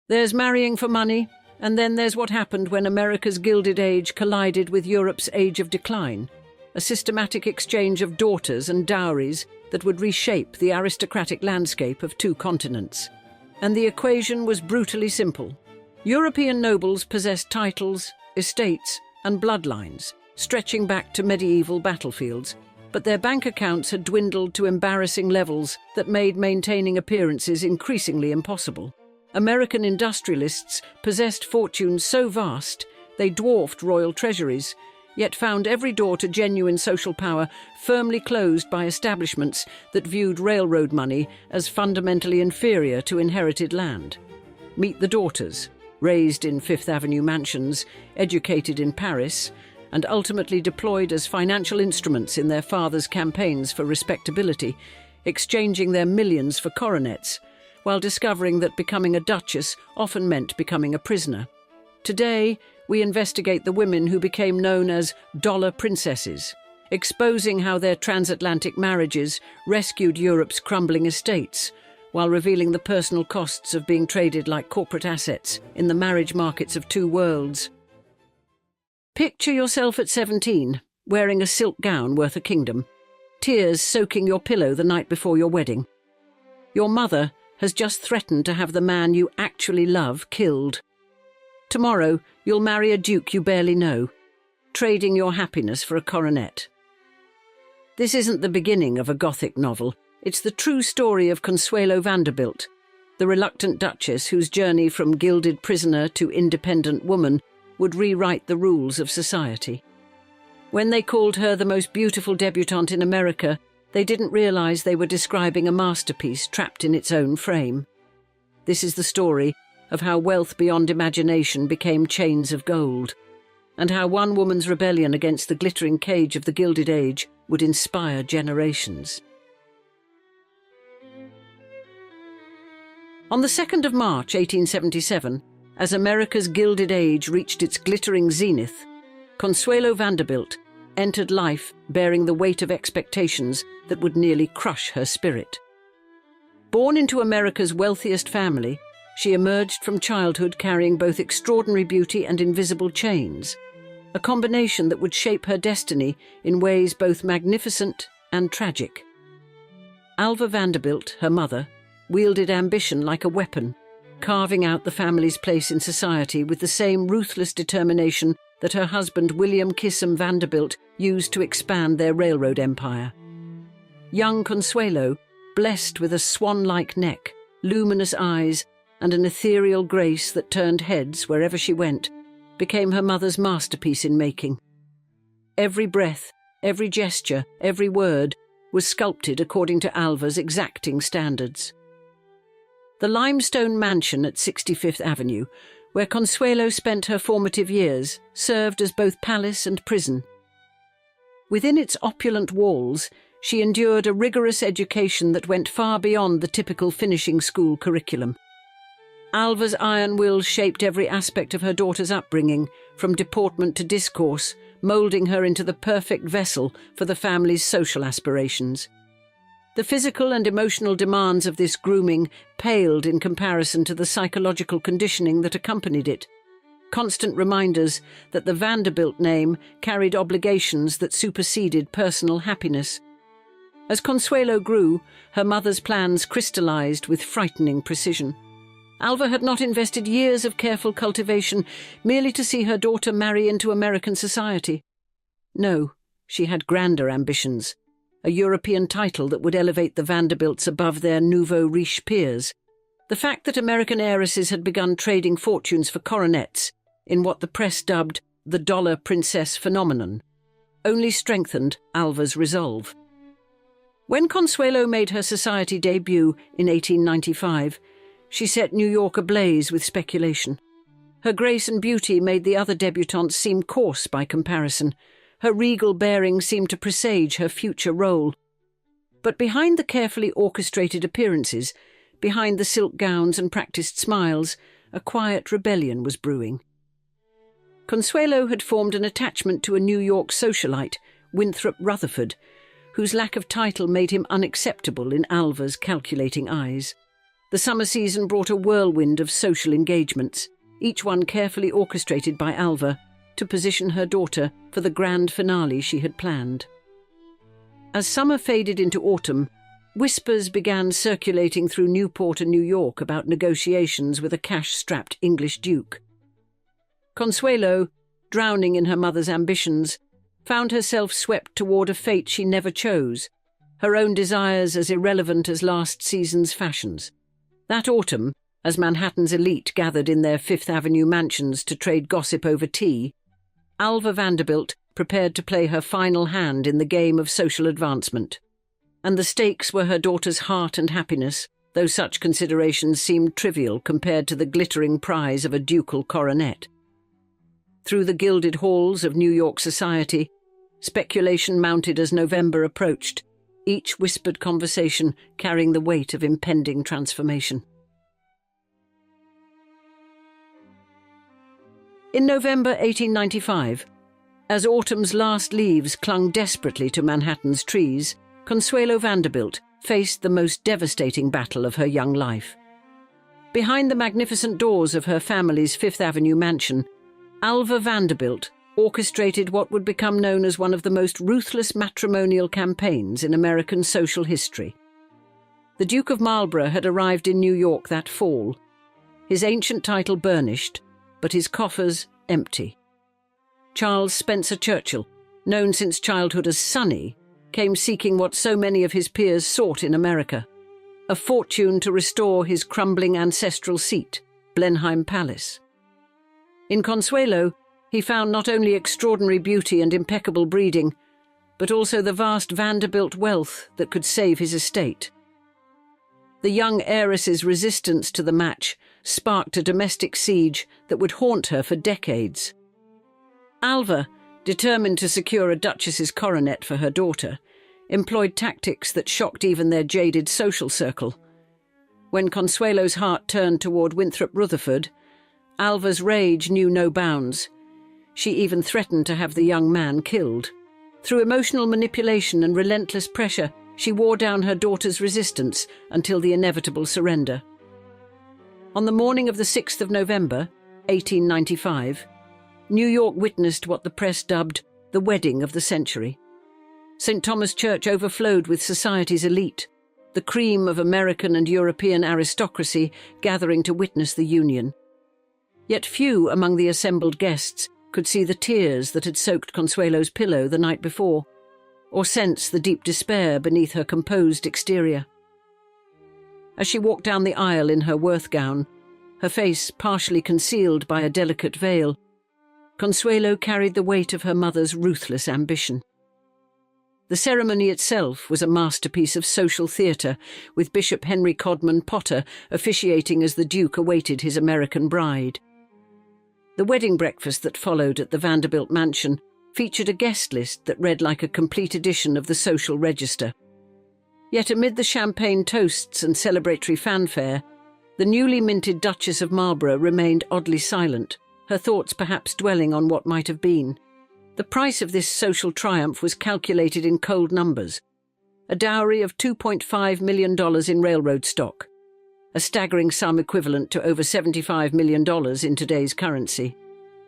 There's marrying for money, and then there's what happened when America's Gilded Age collided with Europe's Age of Decline, a systematic exchange of daughters and dowries that would reshape the aristocratic landscape of two continents. And the equation was brutally simple. European nobles possessed titles, estates, and bloodlines, stretching back to medieval battlefields, but their bank accounts had dwindled to embarrassing levels that made maintaining appearances increasingly impossible. American industrialists possessed fortunes so vast they dwarfed royal treasuries, yet found every door to genuine social power firmly closed by establishments that viewed railroad money as fundamentally inferior to inherited land. Meet the daughters, raised in Fifth Avenue mansions, educated in Paris, and ultimately deployed as financial instruments in their fathers' campaigns for respectability, exchanging their millions for coronets, while discovering that becoming a duchess often meant becoming a prisoner. Today, we investigate the women who became known as dollar princesses, exposing how their transatlantic marriages rescued Europe's crumbling estates, while revealing the personal costs of being traded like corporate assets in the marriage markets of two worlds. Picture yourself at 17, wearing a silk gown worth a kingdom, tears soaking your pillow the night before your wedding. Your mother has just threatened to have the man you actually love killed. Tomorrow, you'll marry a duke you barely know, trading your happiness for a coronet. This isn't the beginning of a Gothic novel. It's the true story of Consuelo Vanderbilt, the reluctant duchess whose journey from gilded prisoner to independent woman would rewrite the rules of society. When they called her the most beautiful debutante in America, they didn't realize they were describing a masterpiece trapped in its own frame. This is the story of how wealth beyond imagination became chains of gold, and how one woman's rebellion against the glittering cage of the Gilded Age would inspire generations. On the 2nd of March 1877, as America's Gilded Age reached its glittering zenith, Consuelo Vanderbilt entered life bearing the weight of expectations that would nearly crush her spirit. Born into America's wealthiest family, she emerged from childhood carrying both extraordinary beauty and invisible chains, a combination that would shape her destiny in ways both magnificent and tragic. Alva Vanderbilt, her mother, wielded ambition like a weapon, carving out the family's place in society with the same ruthless determination that her husband William Kissam Vanderbilt used to expand their railroad empire. Young Consuelo, blessed with a swan-like neck, luminous eyes, and an ethereal grace that turned heads wherever she went, became her mother's masterpiece in making. Every breath, every gesture, every word was sculpted according to Alva's exacting standards. The limestone mansion at 65th Avenue, where Consuelo spent her formative years, served as both palace and prison. Within its opulent walls, she endured a rigorous education that went far beyond the typical finishing school curriculum. Alva's iron will shaped every aspect of her daughter's upbringing, from deportment to discourse, moulding her into the perfect vessel for the family's social aspirations. The physical and emotional demands of this grooming paled in comparison to the psychological conditioning that accompanied it, constant reminders that the Vanderbilt name carried obligations that superseded personal happiness. As Consuelo grew, her mother's plans crystallized with frightening precision. Alva had not invested years of careful cultivation merely to see her daughter marry into American society. No, she had grander ambitions. A European title that would elevate the Vanderbilts above their nouveau riche peers. The fact that American heiresses had begun trading fortunes for coronets in what the press dubbed the dollar princess phenomenon only strengthened Alva's resolve. When Consuelo made her society debut in 1895, she set New York ablaze with speculation. Her grace and beauty made the other debutantes seem coarse by comparison. Her regal bearing seemed to presage her future role. But behind the carefully orchestrated appearances, behind the silk gowns and practiced smiles, a quiet rebellion was brewing. Consuelo had formed an attachment to a New York socialite, Winthrop Rutherford, whose lack of title made him unacceptable in Alva's calculating eyes. The summer season brought a whirlwind of social engagements, each one carefully orchestrated by Alva to position her daughter for the grand finale she had planned. As summer faded into autumn, whispers began circulating through Newport and New York about negotiations with a cash-strapped English duke. Consuelo, drowning in her mother's ambitions, found herself swept toward a fate she never chose, her own desires as irrelevant as last season's fashions. That autumn, as Manhattan's elite gathered in their Fifth Avenue mansions to trade gossip over tea, Alva Vanderbilt prepared to play her final hand in the game of social advancement. And the stakes were her daughter's heart and happiness, though such considerations seemed trivial compared to the glittering prize of a ducal coronet. Through the gilded halls of New York society, speculation mounted as November approached, each whispered conversation carrying the weight of impending transformation. In November 1895, as autumn's last leaves clung desperately to Manhattan's trees, Consuelo Vanderbilt faced the most devastating battle of her young life. Behind the magnificent doors of her family's Fifth Avenue mansion, Alva Vanderbilt orchestrated what would become known as one of the most ruthless matrimonial campaigns in American social history. The Duke of Marlborough had arrived in New York that fall, his ancient title burnished, but his coffers empty. Charles Spencer Churchill, known since childhood as Sonny, came seeking what so many of his peers sought in America, a fortune to restore his crumbling ancestral seat, Blenheim Palace. In Consuelo, he found not only extraordinary beauty and impeccable breeding, but also the vast Vanderbilt wealth that could save his estate. The young heiress's resistance to the match sparked a domestic siege that would haunt her for decades. Alva, determined to secure a duchess's coronet for her daughter, employed tactics that shocked even their jaded social circle. When Consuelo's heart turned toward Winthrop Rutherford, Alva's rage knew no bounds. She even threatened to have the young man killed. Through emotional manipulation and relentless pressure, she wore down her daughter's resistance until the inevitable surrender. On the morning of the 6th of November, 1895, New York witnessed what the press dubbed the wedding of the century. St. Thomas Church overflowed with society's elite, the cream of American and European aristocracy gathering to witness the union. Yet few among the assembled guests could see the tears that had soaked Consuelo's pillow the night before, or sense the deep despair beneath her composed exterior. As she walked down the aisle in her Worth gown, her face partially concealed by a delicate veil, Consuelo carried the weight of her mother's ruthless ambition. The ceremony itself was a masterpiece of social theatre, with Bishop Henry Codman Potter officiating as the Duke awaited his American bride. The wedding breakfast that followed at the Vanderbilt mansion featured a guest list that read like a complete edition of the social register. Yet amid the champagne toasts and celebratory fanfare, the newly minted Duchess of Marlborough remained oddly silent, her thoughts perhaps dwelling on what might have been. The price of this social triumph was calculated in cold numbers: a dowry of $2.5 million in railroad stock, a staggering sum equivalent to over $75 million in today's currency.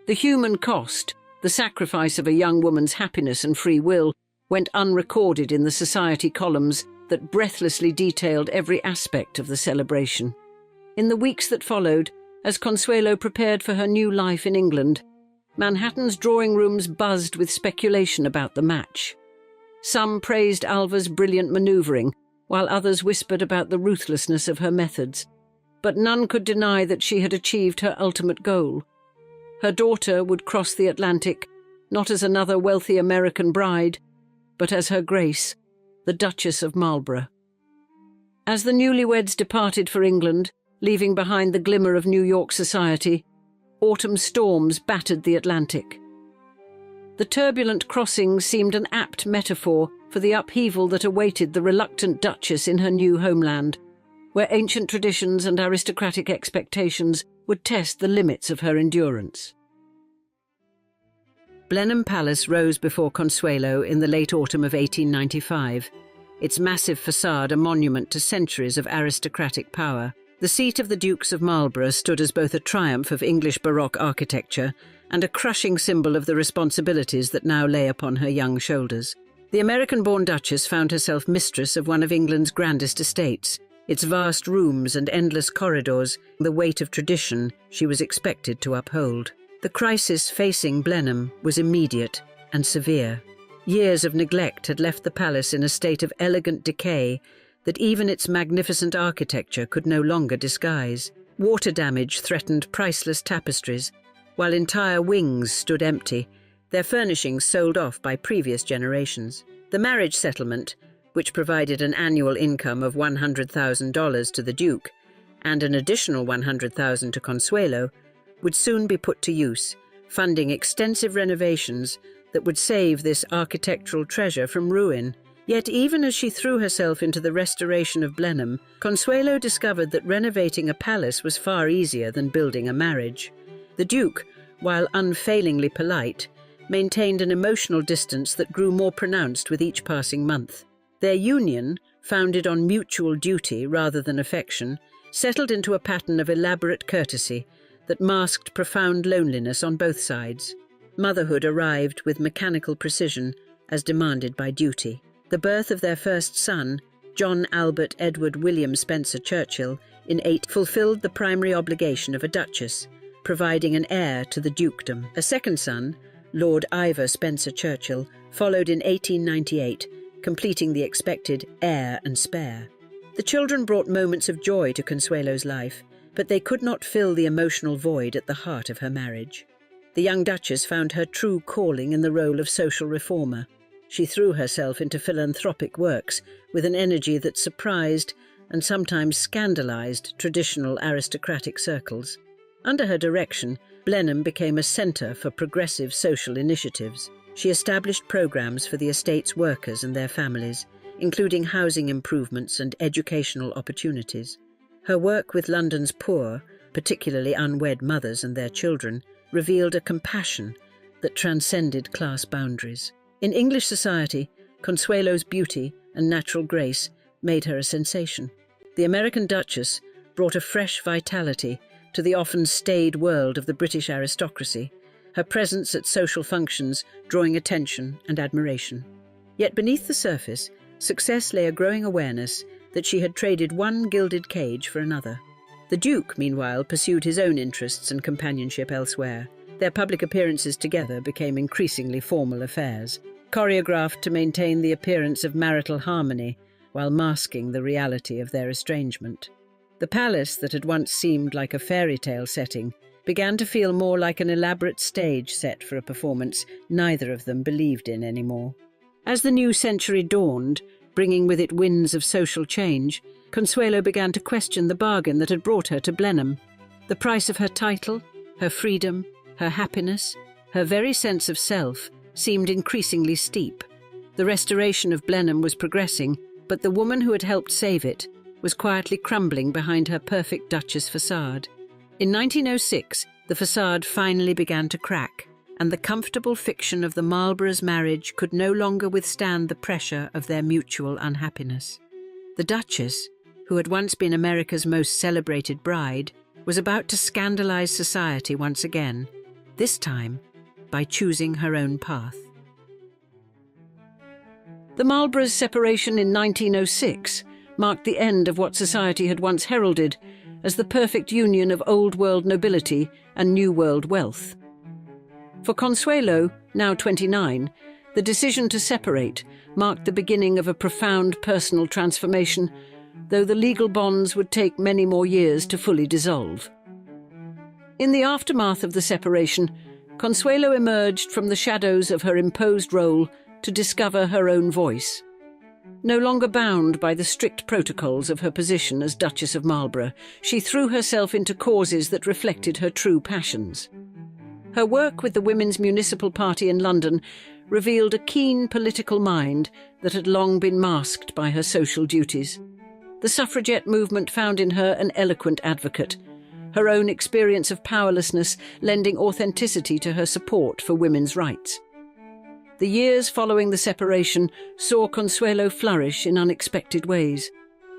The human cost, the sacrifice of a young woman's happiness and free will, went unrecorded in the society columns that breathlessly detailed every aspect of the celebration. In the weeks that followed, as Consuelo prepared for her new life in England, Manhattan's drawing rooms buzzed with speculation about the match. Some praised Alva's brilliant manoeuvring, while others whispered about the ruthlessness of her methods. But none could deny that she had achieved her ultimate goal. Her daughter would cross the Atlantic, not as another wealthy American bride, but as her Grace, the Duchess of Marlborough. As the newlyweds departed for England, leaving behind the glimmer of New York society, autumn storms battered the Atlantic. The turbulent crossing seemed an apt metaphor for the upheaval that awaited the reluctant Duchess in her new homeland, where ancient traditions and aristocratic expectations would test the limits of her endurance. Blenheim Palace rose before Consuelo in the late autumn of 1895, its massive facade a monument to centuries of aristocratic power. The seat of the Dukes of Marlborough stood as both a triumph of English Baroque architecture and a crushing symbol of the responsibilities that now lay upon her young shoulders. The American-born Duchess found herself mistress of one of England's grandest estates, its vast rooms and endless corridors, the weight of tradition she was expected to uphold. The crisis facing Blenheim was immediate and severe. Years of neglect had left the palace in a state of elegant decay that even its magnificent architecture could no longer disguise. Water damage threatened priceless tapestries, while entire wings stood empty, their furnishings sold off by previous generations. The marriage settlement, which provided an annual income of $100,000 to the Duke and an additional $100,000 to Consuelo, would soon be put to use, funding extensive renovations that would save this architectural treasure from ruin. Yet even as she threw herself into the restoration of Blenheim, Consuelo discovered that renovating a palace was far easier than building a marriage. The Duke, while unfailingly polite, maintained an emotional distance that grew more pronounced with each passing month. Their union, founded on mutual duty rather than affection, settled into a pattern of elaborate courtesy that masked profound loneliness on both sides. Motherhood arrived with mechanical precision, as demanded by duty. The birth of their first son, John Albert Edward William Spencer Churchill, in 18 fulfilled the primary obligation of a duchess, providing an heir to the dukedom. A second son, Lord Ivor Spencer Churchill, followed in 1898, completing the expected heir and spare. The children brought moments of joy to Consuelo's life, but they could not fill the emotional void at the heart of her marriage. The young Duchess found her true calling in the role of social reformer. She threw herself into philanthropic works with an energy that surprised and sometimes scandalized traditional aristocratic circles. Under her direction, Blenheim became a centre for progressive social initiatives. She established programs for the estate's workers and their families, including housing improvements and educational opportunities. Her work with London's poor, particularly unwed mothers and their children, revealed a compassion that transcended class boundaries. In English society, Consuelo's beauty and natural grace made her a sensation. The American Duchess brought a fresh vitality to the often staid world of the British aristocracy, her presence at social functions drawing attention and admiration. Yet beneath the surface, success lay a growing awareness that she had traded one gilded cage for another. The Duke, meanwhile, pursued his own interests and companionship elsewhere. Their public appearances together became increasingly formal affairs, choreographed to maintain the appearance of marital harmony while masking the reality of their estrangement. The palace that had once seemed like a fairy tale setting began to feel more like an elaborate stage set for a performance neither of them believed in anymore. As the new century dawned, bringing with it winds of social change, Consuelo began to question the bargain that had brought her to Blenheim. The price of her title, her freedom, her happiness, her very sense of self seemed increasingly steep. The restoration of Blenheim was progressing, but the woman who had helped save it was quietly crumbling behind her perfect Duchess facade. In 1906, the facade finally began to crack, and the comfortable fiction of the Marlboroughs' marriage could no longer withstand the pressure of their mutual unhappiness. The Duchess, who had once been America's most celebrated bride, was about to scandalize society once again, this time by choosing her own path. The Marlboroughs' separation in 1906 marked the end of what society had once heralded as the perfect union of old-world nobility and new-world wealth. For Consuelo, now 29, the decision to separate marked the beginning of a profound personal transformation, though the legal bonds would take many more years to fully dissolve. In the aftermath of the separation, Consuelo emerged from the shadows of her imposed role to discover her own voice. No longer bound by the strict protocols of her position as Duchess of Marlborough, she threw herself into causes that reflected her true passions. Her work with the Women's Municipal Party in London revealed a keen political mind that had long been masked by her social duties. The suffragette movement found in her an eloquent advocate, her own experience of powerlessness lending authenticity to her support for women's rights. The years following the separation saw Consuelo flourish in unexpected ways.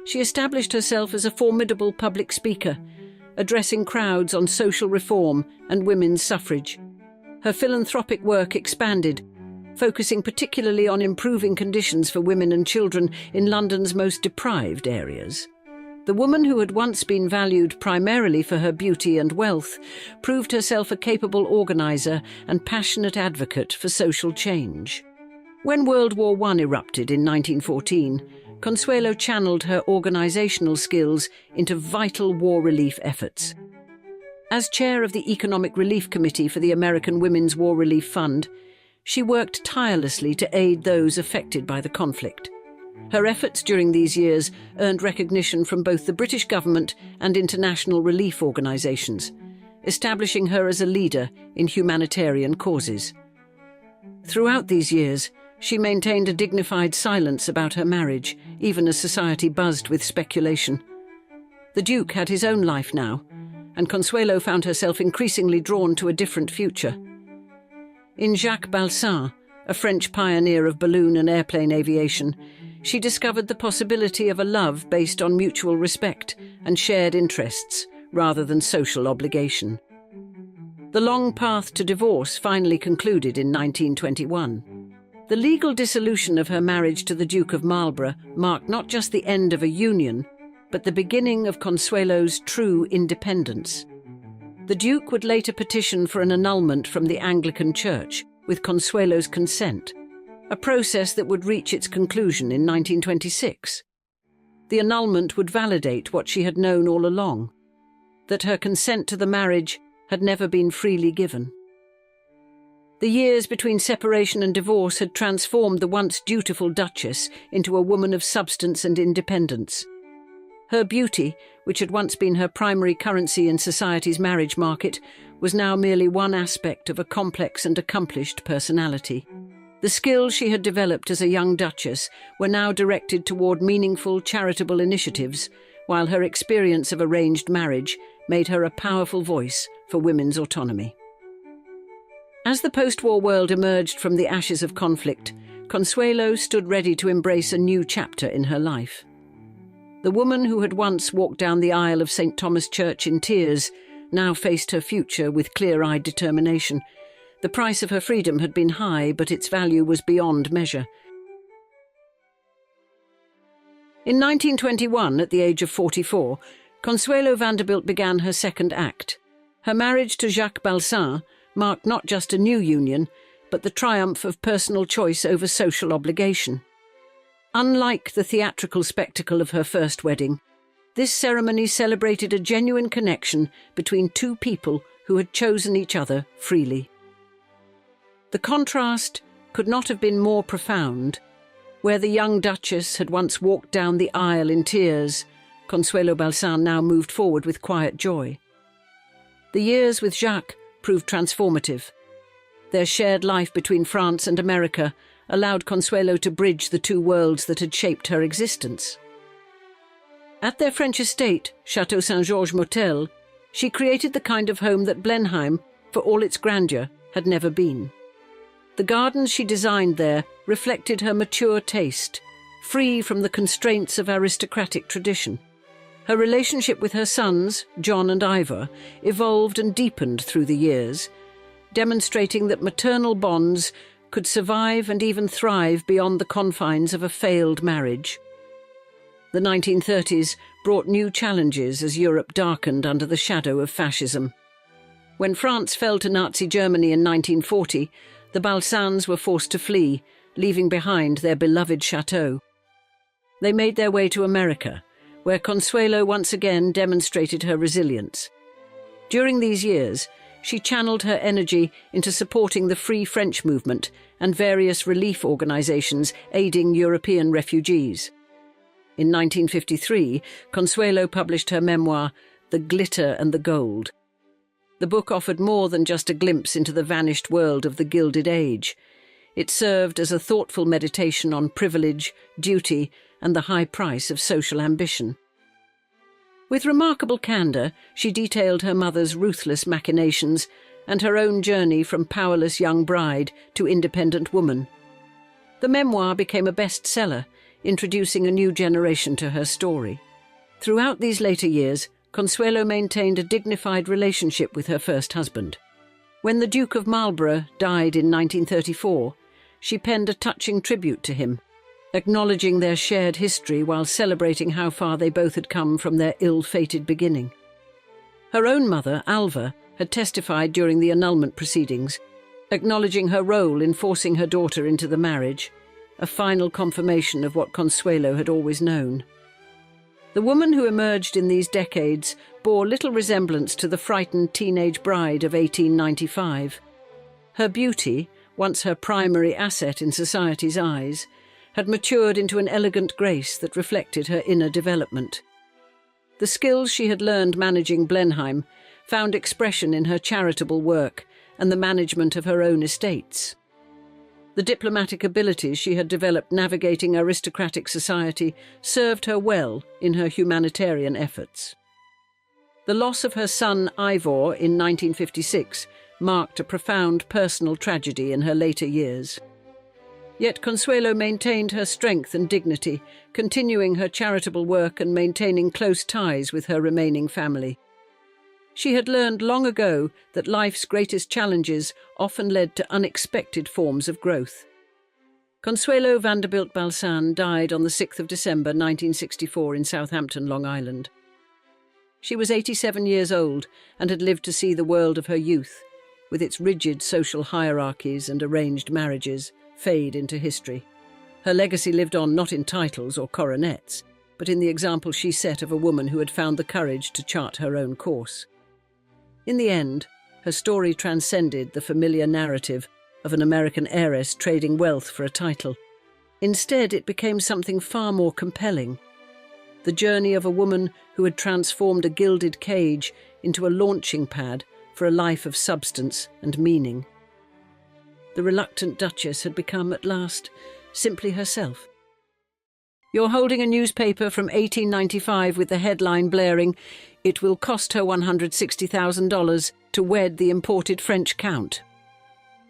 She established herself as a formidable public speaker, addressing crowds on social reform and women's suffrage. Her philanthropic work expanded, focusing particularly on improving conditions for women and children in London's most deprived areas. The woman who had once been valued primarily for her beauty and wealth proved herself a capable organiser and passionate advocate for social change. When World War I erupted in 1914, Consuelo channeled her organisational skills into vital war relief efforts. As chair of the Economic Relief Committee for the American Women's War Relief Fund, she worked tirelessly to aid those affected by the conflict. Her efforts during these years earned recognition from both the British government and international relief organisations, establishing her as a leader in humanitarian causes. Throughout these years, she maintained a dignified silence about her marriage, even as society buzzed with speculation. The Duke had his own life now, and Consuelo found herself increasingly drawn to a different future. In Jacques Balsan, a French pioneer of balloon and airplane aviation, she discovered the possibility of a love based on mutual respect and shared interests, rather than social obligation. The long path to divorce finally concluded in 1921. The legal dissolution of her marriage to the Duke of Marlborough marked not just the end of a union, but the beginning of Consuelo's true independence. The Duke would later petition for an annulment from the Anglican Church, with Consuelo's consent, a process that would reach its conclusion in 1926. The annulment would validate what she had known all along, that her consent to the marriage had never been freely given. The years between separation and divorce had transformed the once dutiful Duchess into a woman of substance and independence. Her beauty, which had once been her primary currency in society's marriage market, was now merely one aspect of a complex and accomplished personality. The skills she had developed as a young duchess were now directed toward meaningful charitable initiatives, while her experience of arranged marriage made her a powerful voice for women's autonomy. As the post-war world emerged from the ashes of conflict, Consuelo stood ready to embrace a new chapter in her life. The woman who had once walked down the aisle of St. Thomas Church in tears now faced her future with clear-eyed determination. The price of her freedom had been high, but its value was beyond measure. In 1921, at the age of 44, Consuelo Vanderbilt began her second act. Her marriage to Jacques Balsan marked not just a new union, but the triumph of personal choice over social obligation. Unlike the theatrical spectacle of her first wedding, this ceremony celebrated a genuine connection between two people who had chosen each other freely. The contrast could not have been more profound. Where the young Duchess had once walked down the aisle in tears, Consuelo Balsan now moved forward with quiet joy. The years with Jacques proved transformative. Their shared life between France and America allowed Consuelo to bridge the two worlds that had shaped her existence. At their French estate, Château Saint-Georges Motel, she created the kind of home that Blenheim, for all its grandeur, had never been. The gardens she designed there reflected her mature taste, free from the constraints of aristocratic tradition. Her relationship with her sons, John and Ivor, evolved and deepened through the years, demonstrating that maternal bonds could survive and even thrive beyond the confines of a failed marriage. The 1930s brought new challenges as Europe darkened under the shadow of fascism. When France fell to Nazi Germany in 1940, the Balsans were forced to flee, leaving behind their beloved chateau. They made their way to America, where Consuelo once again demonstrated her resilience. During these years, she channeled her energy into supporting the Free French movement and various relief organizations aiding European refugees. In 1953, Consuelo published her memoir, The Glitter and the Gold. The book offered more than just a glimpse into the vanished world of the Gilded Age. It served as a thoughtful meditation on privilege, duty, and the high price of social ambition. With remarkable candour, she detailed her mother's ruthless machinations and her own journey from powerless young bride to independent woman. The memoir became a bestseller, introducing a new generation to her story. Throughout these later years, Consuelo maintained a dignified relationship with her first husband. When the Duke of Marlborough died in 1934, she penned a touching tribute to him, acknowledging their shared history while celebrating how far they both had come from their ill-fated beginning. Her own mother, Alva, had testified during the annulment proceedings, acknowledging her role in forcing her daughter into the marriage, a final confirmation of what Consuelo had always known. The woman who emerged in these decades bore little resemblance to the frightened teenage bride of 1895. Her beauty, once her primary asset in society's eyes, had matured into an elegant grace that reflected her inner development. The skills she had learned managing Blenheim found expression in her charitable work and the management of her own estates. The diplomatic abilities she had developed navigating aristocratic society served her well in her humanitarian efforts. The loss of her son Ivor in 1956 marked a profound personal tragedy in her later years. Yet Consuelo maintained her strength and dignity, continuing her charitable work and maintaining close ties with her remaining family. She had learned long ago that life's greatest challenges often led to unexpected forms of growth. Consuelo Vanderbilt Balsan died on the 6th of December 1964 in Southampton, Long Island. She was 87 years old and had lived to see the world of her youth, with its rigid social hierarchies and arranged marriages, fade into history. Her legacy lived on not in titles or coronets, but in the example she set of a woman who had found the courage to chart her own course. In the end, her story transcended the familiar narrative of an American heiress trading wealth for a title. Instead, it became something far more compelling. The journey of a woman who had transformed a gilded cage into a launching pad for a life of substance and meaning. The reluctant Duchess had become, at last, simply herself. You're holding a newspaper from 1895 with the headline blaring, "It will cost her $160,000 to wed the imported French count."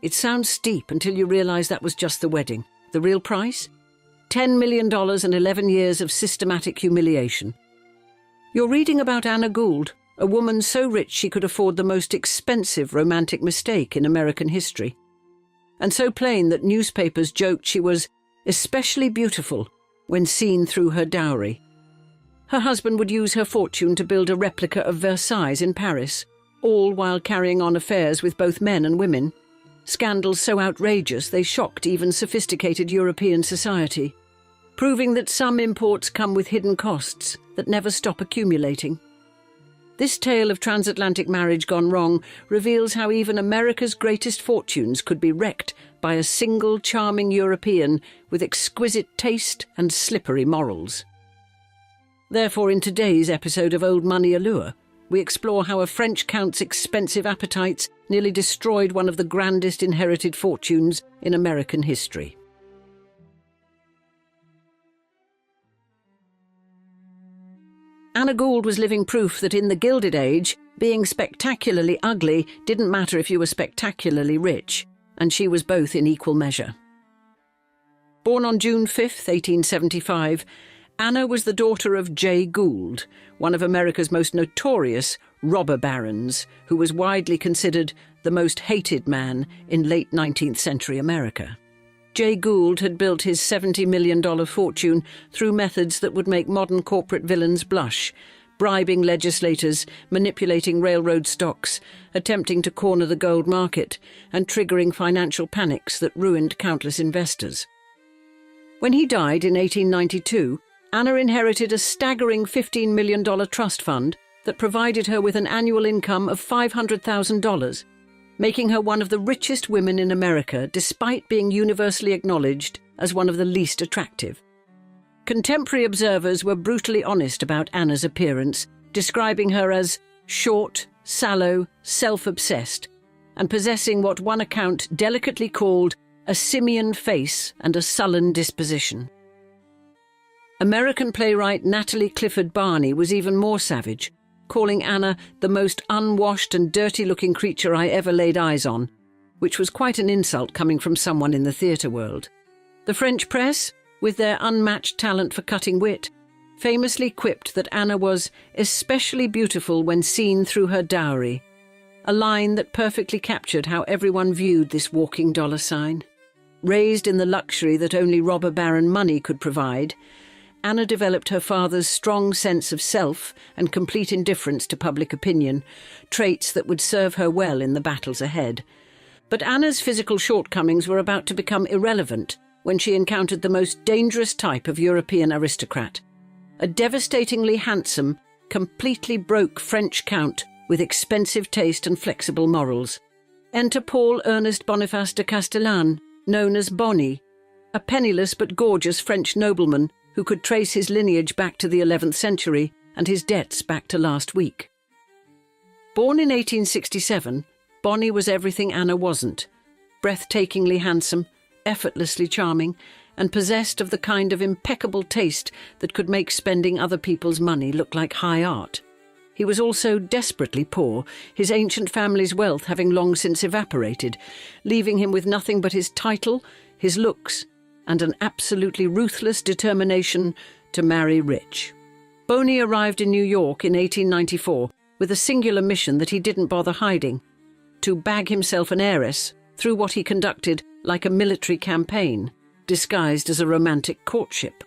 It sounds steep until you realise that was just the wedding. The real price? $10 million and 11 years of systematic humiliation. You're reading about Anna Gould, a woman so rich she could afford the most expensive romantic mistake in American history, and so plain that newspapers joked she was especially beautiful when seen through her dowry. Her husband would use her fortune to build a replica of Versailles in Paris, all while carrying on affairs with both men and women, scandals so outrageous they shocked even sophisticated European society, proving that some imports come with hidden costs that never stop accumulating. This tale of transatlantic marriage gone wrong reveals how even America's greatest fortunes could be wrecked by a single charming European with exquisite taste and slippery morals. Therefore, in today's episode of Old Money Allure, we explore how a French count's expensive appetites nearly destroyed one of the grandest inherited fortunes in American history. Anna Gould was living proof that in the Gilded Age, being spectacularly ugly didn't matter if you were spectacularly rich, and she was both in equal measure. Born on June 5, 1875, Anna was the daughter of J. Gould, one of America's most notorious robber barons, who was widely considered the most hated man in late 19th century America. J. Gould had built his $70 million fortune through methods that would make modern corporate villains blush, bribing legislators, manipulating railroad stocks, attempting to corner the gold market, and triggering financial panics that ruined countless investors. When he died in 1892, Anna inherited a staggering $15 million trust fund that provided her with an annual income of $500,000, making her one of the richest women in America despite being universally acknowledged as one of the least attractive. Contemporary observers were brutally honest about Anna's appearance, describing her as short, sallow, self-obsessed, and possessing what one account delicately called a simian face and a sullen disposition. American playwright Natalie Clifford Barney was even more savage, calling Anna the most unwashed and dirty-looking creature I ever laid eyes on, which was quite an insult coming from someone in the theatre world. The French press? with their unmatched talent for cutting wit, famously quipped that Anna was especially beautiful when seen through her dowry, a line that perfectly captured how everyone viewed this walking dollar sign. Raised in the luxury that only robber baron money could provide, Anna developed her father's strong sense of self and complete indifference to public opinion, traits that would serve her well in the battles ahead. But Anna's physical shortcomings were about to become irrelevant when she encountered the most dangerous type of European aristocrat, a devastatingly handsome, completely broke French count with expensive taste and flexible morals. Enter Paul Ernest Boniface de Castellane, known as Bonnie, a penniless but gorgeous French nobleman who could trace his lineage back to the 11th century and his debts back to last week. Born in 1867, Bonnie was everything Anna wasn't: breathtakingly handsome, effortlessly charming, and possessed of the kind of impeccable taste that could make spending other people's money look like high art. He was also desperately poor, his ancient family's wealth having long since evaporated, leaving him with nothing but his title, his looks, and an absolutely ruthless determination to marry rich. Boney arrived in New York in 1894 with a singular mission that he didn't bother hiding: to bag himself an heiress through what he conducted like a military campaign, disguised as a romantic courtship.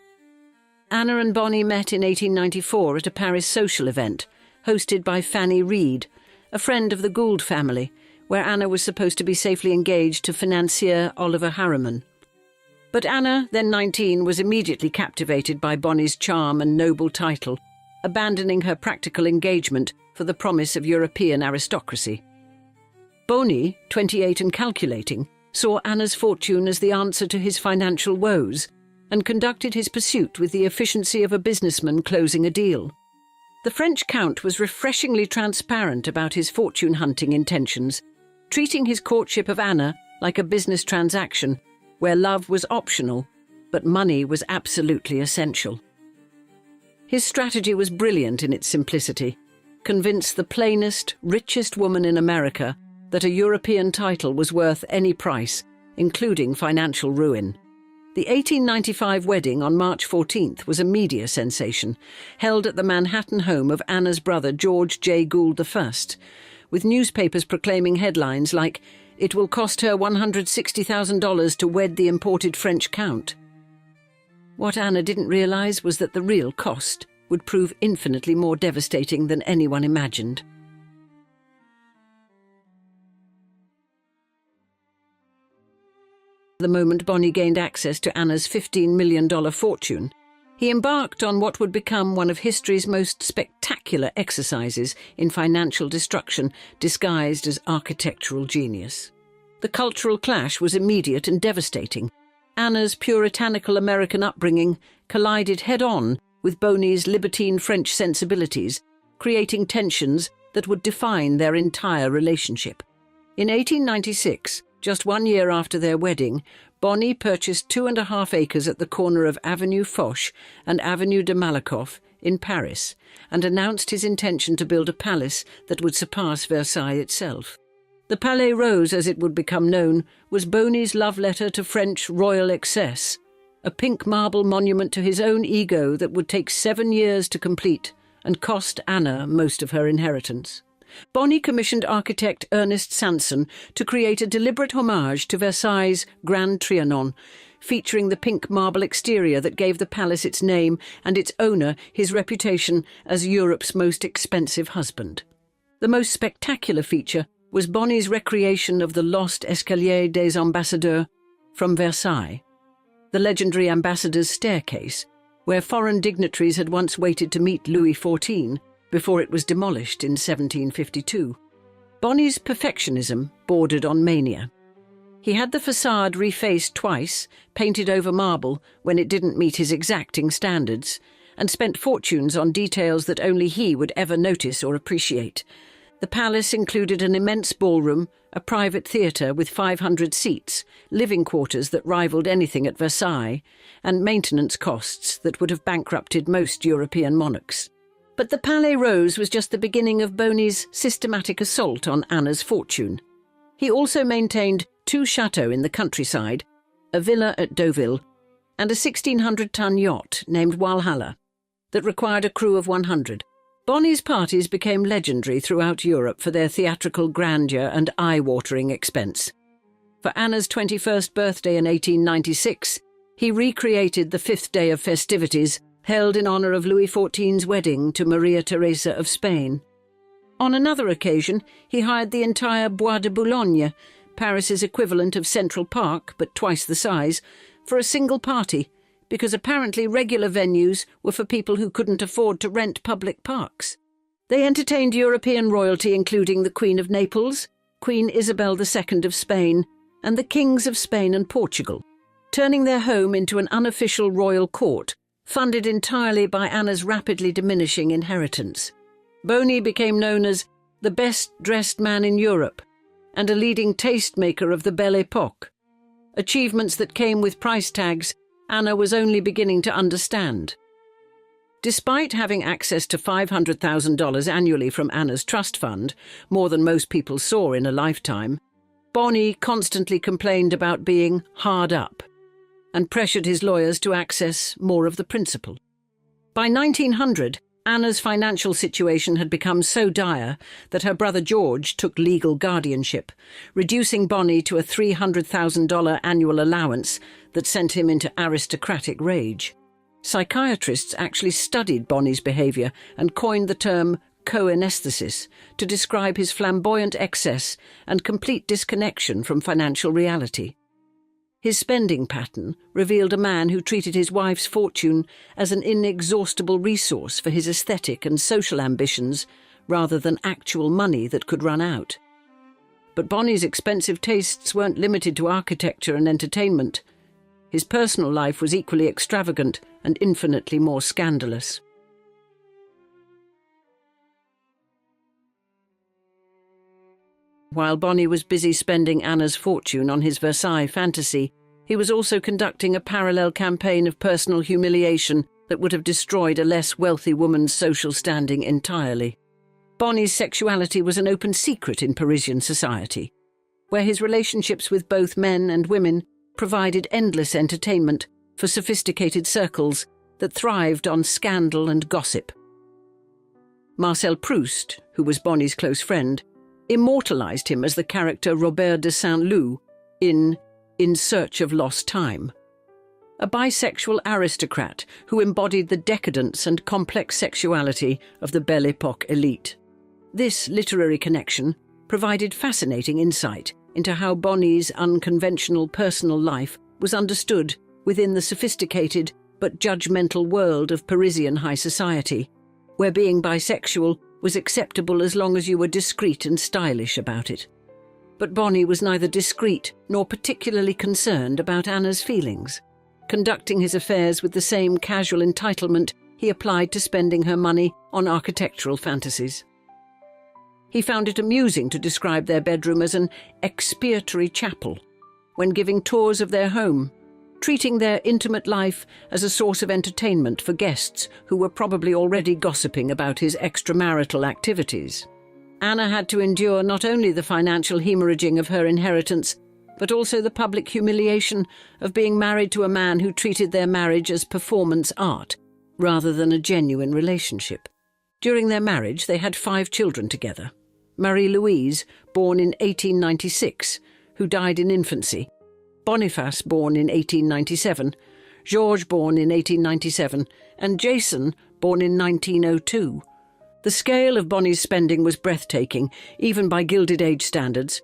Anna and Bonnie met in 1894 at a Paris social event, hosted by Fanny Reed, a friend of the Gould family, where Anna was supposed to be safely engaged to financier Oliver Harriman. But Anna, then 19, was immediately captivated by Bonnie's charm and noble title, abandoning her practical engagement for the promise of European aristocracy. Bonnie, 28 and calculating, saw Anna's fortune as the answer to his financial woes and conducted his pursuit with the efficiency of a businessman closing a deal. The French Count was refreshingly transparent about his fortune-hunting intentions, treating his courtship of Anna like a business transaction where love was optional, but money was absolutely essential. His strategy was brilliant in its simplicity: convince the plainest, richest woman in America that a European title was worth any price, including financial ruin. The 1895 wedding on March 14th was a media sensation, held at the Manhattan home of Anna's brother George J. Gould I, with newspapers proclaiming headlines like, "It will cost her $160,000 to wed the imported French Count." What Anna didn't realize was that the real cost would prove infinitely more devastating than anyone imagined. The moment Bonnie gained access to Anna's $15 million fortune, he embarked on what would become one of history's most spectacular exercises in financial destruction disguised as architectural genius. The cultural clash was immediate and devastating. Anna's puritanical American upbringing collided head-on with Bonnie's libertine French sensibilities, creating tensions that would define their entire relationship. In 1896, just 1 year after their wedding, Bonnie purchased 2.5 acres at the corner of Avenue Foch and Avenue de Malakoff in Paris and announced his intention to build a palace that would surpass Versailles itself. The Palais Rose, as it would become known, was Bonnie's love letter to French royal excess, a pink marble monument to his own ego that would take 7 years to complete and cost Anna most of her inheritance. Bonnie commissioned architect Ernest Sanson to create a deliberate homage to Versailles' Grand Trianon, featuring the pink marble exterior that gave the palace its name and its owner his reputation as Europe's most expensive husband. The most spectacular feature was Bonnie's recreation of the lost Escalier des Ambassadeurs from Versailles, the legendary ambassador's staircase, where foreign dignitaries had once waited to meet Louis XIV, before it was demolished in 1752. Bonnie's perfectionism bordered on mania. He had the facade refaced twice, painted over marble when it didn't meet his exacting standards, and spent fortunes on details that only he would ever notice or appreciate. The palace included an immense ballroom, a private theatre with 500 seats, living quarters that rivaled anything at Versailles, and maintenance costs that would have bankrupted most European monarchs. But the Palais Rose was just the beginning of Bonnie's systematic assault on Anna's fortune. He also maintained 2 chateaux in the countryside, a villa at Deauville, and a 1,600-ton yacht named Walhalla that required a crew of 100. Bonnie's parties became legendary throughout Europe for their theatrical grandeur and eye-watering expense. For Anna's 21st birthday in 1896, he recreated the fifth day of festivities held in honour of Louis XIV's wedding to Maria Theresa of Spain. On another occasion, he hired the entire Bois de Boulogne, Paris's equivalent of Central Park, but twice the size, for a single party, because apparently regular venues were for people who couldn't afford to rent public parks. They entertained European royalty including the Queen of Naples, Queen Isabel II of Spain, and the Kings of Spain and Portugal, turning their home into an unofficial royal court, funded entirely by Anna's rapidly diminishing inheritance. Boney became known as the best-dressed man in Europe and a leading tastemaker of the Belle Époque, achievements that came with price tags Anna was only beginning to understand. Despite having access to $500,000 annually from Anna's trust fund, more than most people saw in a lifetime, Boney constantly complained about being hard up and pressured his lawyers to access more of the principal. By 1900, Anna's financial situation had become so dire that her brother George took legal guardianship, reducing Boney to a $300,000 annual allowance that sent him into aristocratic rage. Psychiatrists actually studied Boney's behaviour and coined the term co-anesthesis to describe his flamboyant excess and complete disconnection from financial reality. His spending pattern revealed a man who treated his wife's fortune as an inexhaustible resource for his aesthetic and social ambitions rather than actual money that could run out. But Boney's expensive tastes weren't limited to architecture and entertainment. His personal life was equally extravagant and infinitely more scandalous. While Boney was busy spending Anna's fortune on his Versailles fantasy, he was also conducting a parallel campaign of personal humiliation that would have destroyed a less wealthy woman's social standing entirely. Boney's sexuality was an open secret in Parisian society, where his relationships with both men and women provided endless entertainment for sophisticated circles that thrived on scandal and gossip. Marcel Proust, who was Boney's close friend, immortalized him as the character Robert de Saint-Loup in Search of Lost Time, a bisexual aristocrat who embodied the decadence and complex sexuality of the Belle Époque elite. This literary connection provided fascinating insight into how Boney's unconventional personal life was understood within the sophisticated but judgmental world of Parisian high society, where being bisexual was acceptable as long as you were discreet and stylish about it. But Boney was neither discreet nor particularly concerned about Anna's feelings, conducting his affairs with the same casual entitlement he applied to spending her money on architectural fantasies. He found it amusing to describe their bedroom as an expiatory chapel when giving tours of their home, treating their intimate life as a source of entertainment for guests who were probably already gossiping about his extramarital activities. Anna had to endure not only the financial hemorrhaging of her inheritance, but also the public humiliation of being married to a man who treated their marriage as performance art rather than a genuine relationship. During their marriage, they had 5 children together. Marie-Louise, born in 1896, who died in infancy, Boniface, born in 1897, Georges, born in 1897, and Jason, born in 1902. The scale of Boney's spending was breathtaking, even by Gilded Age standards.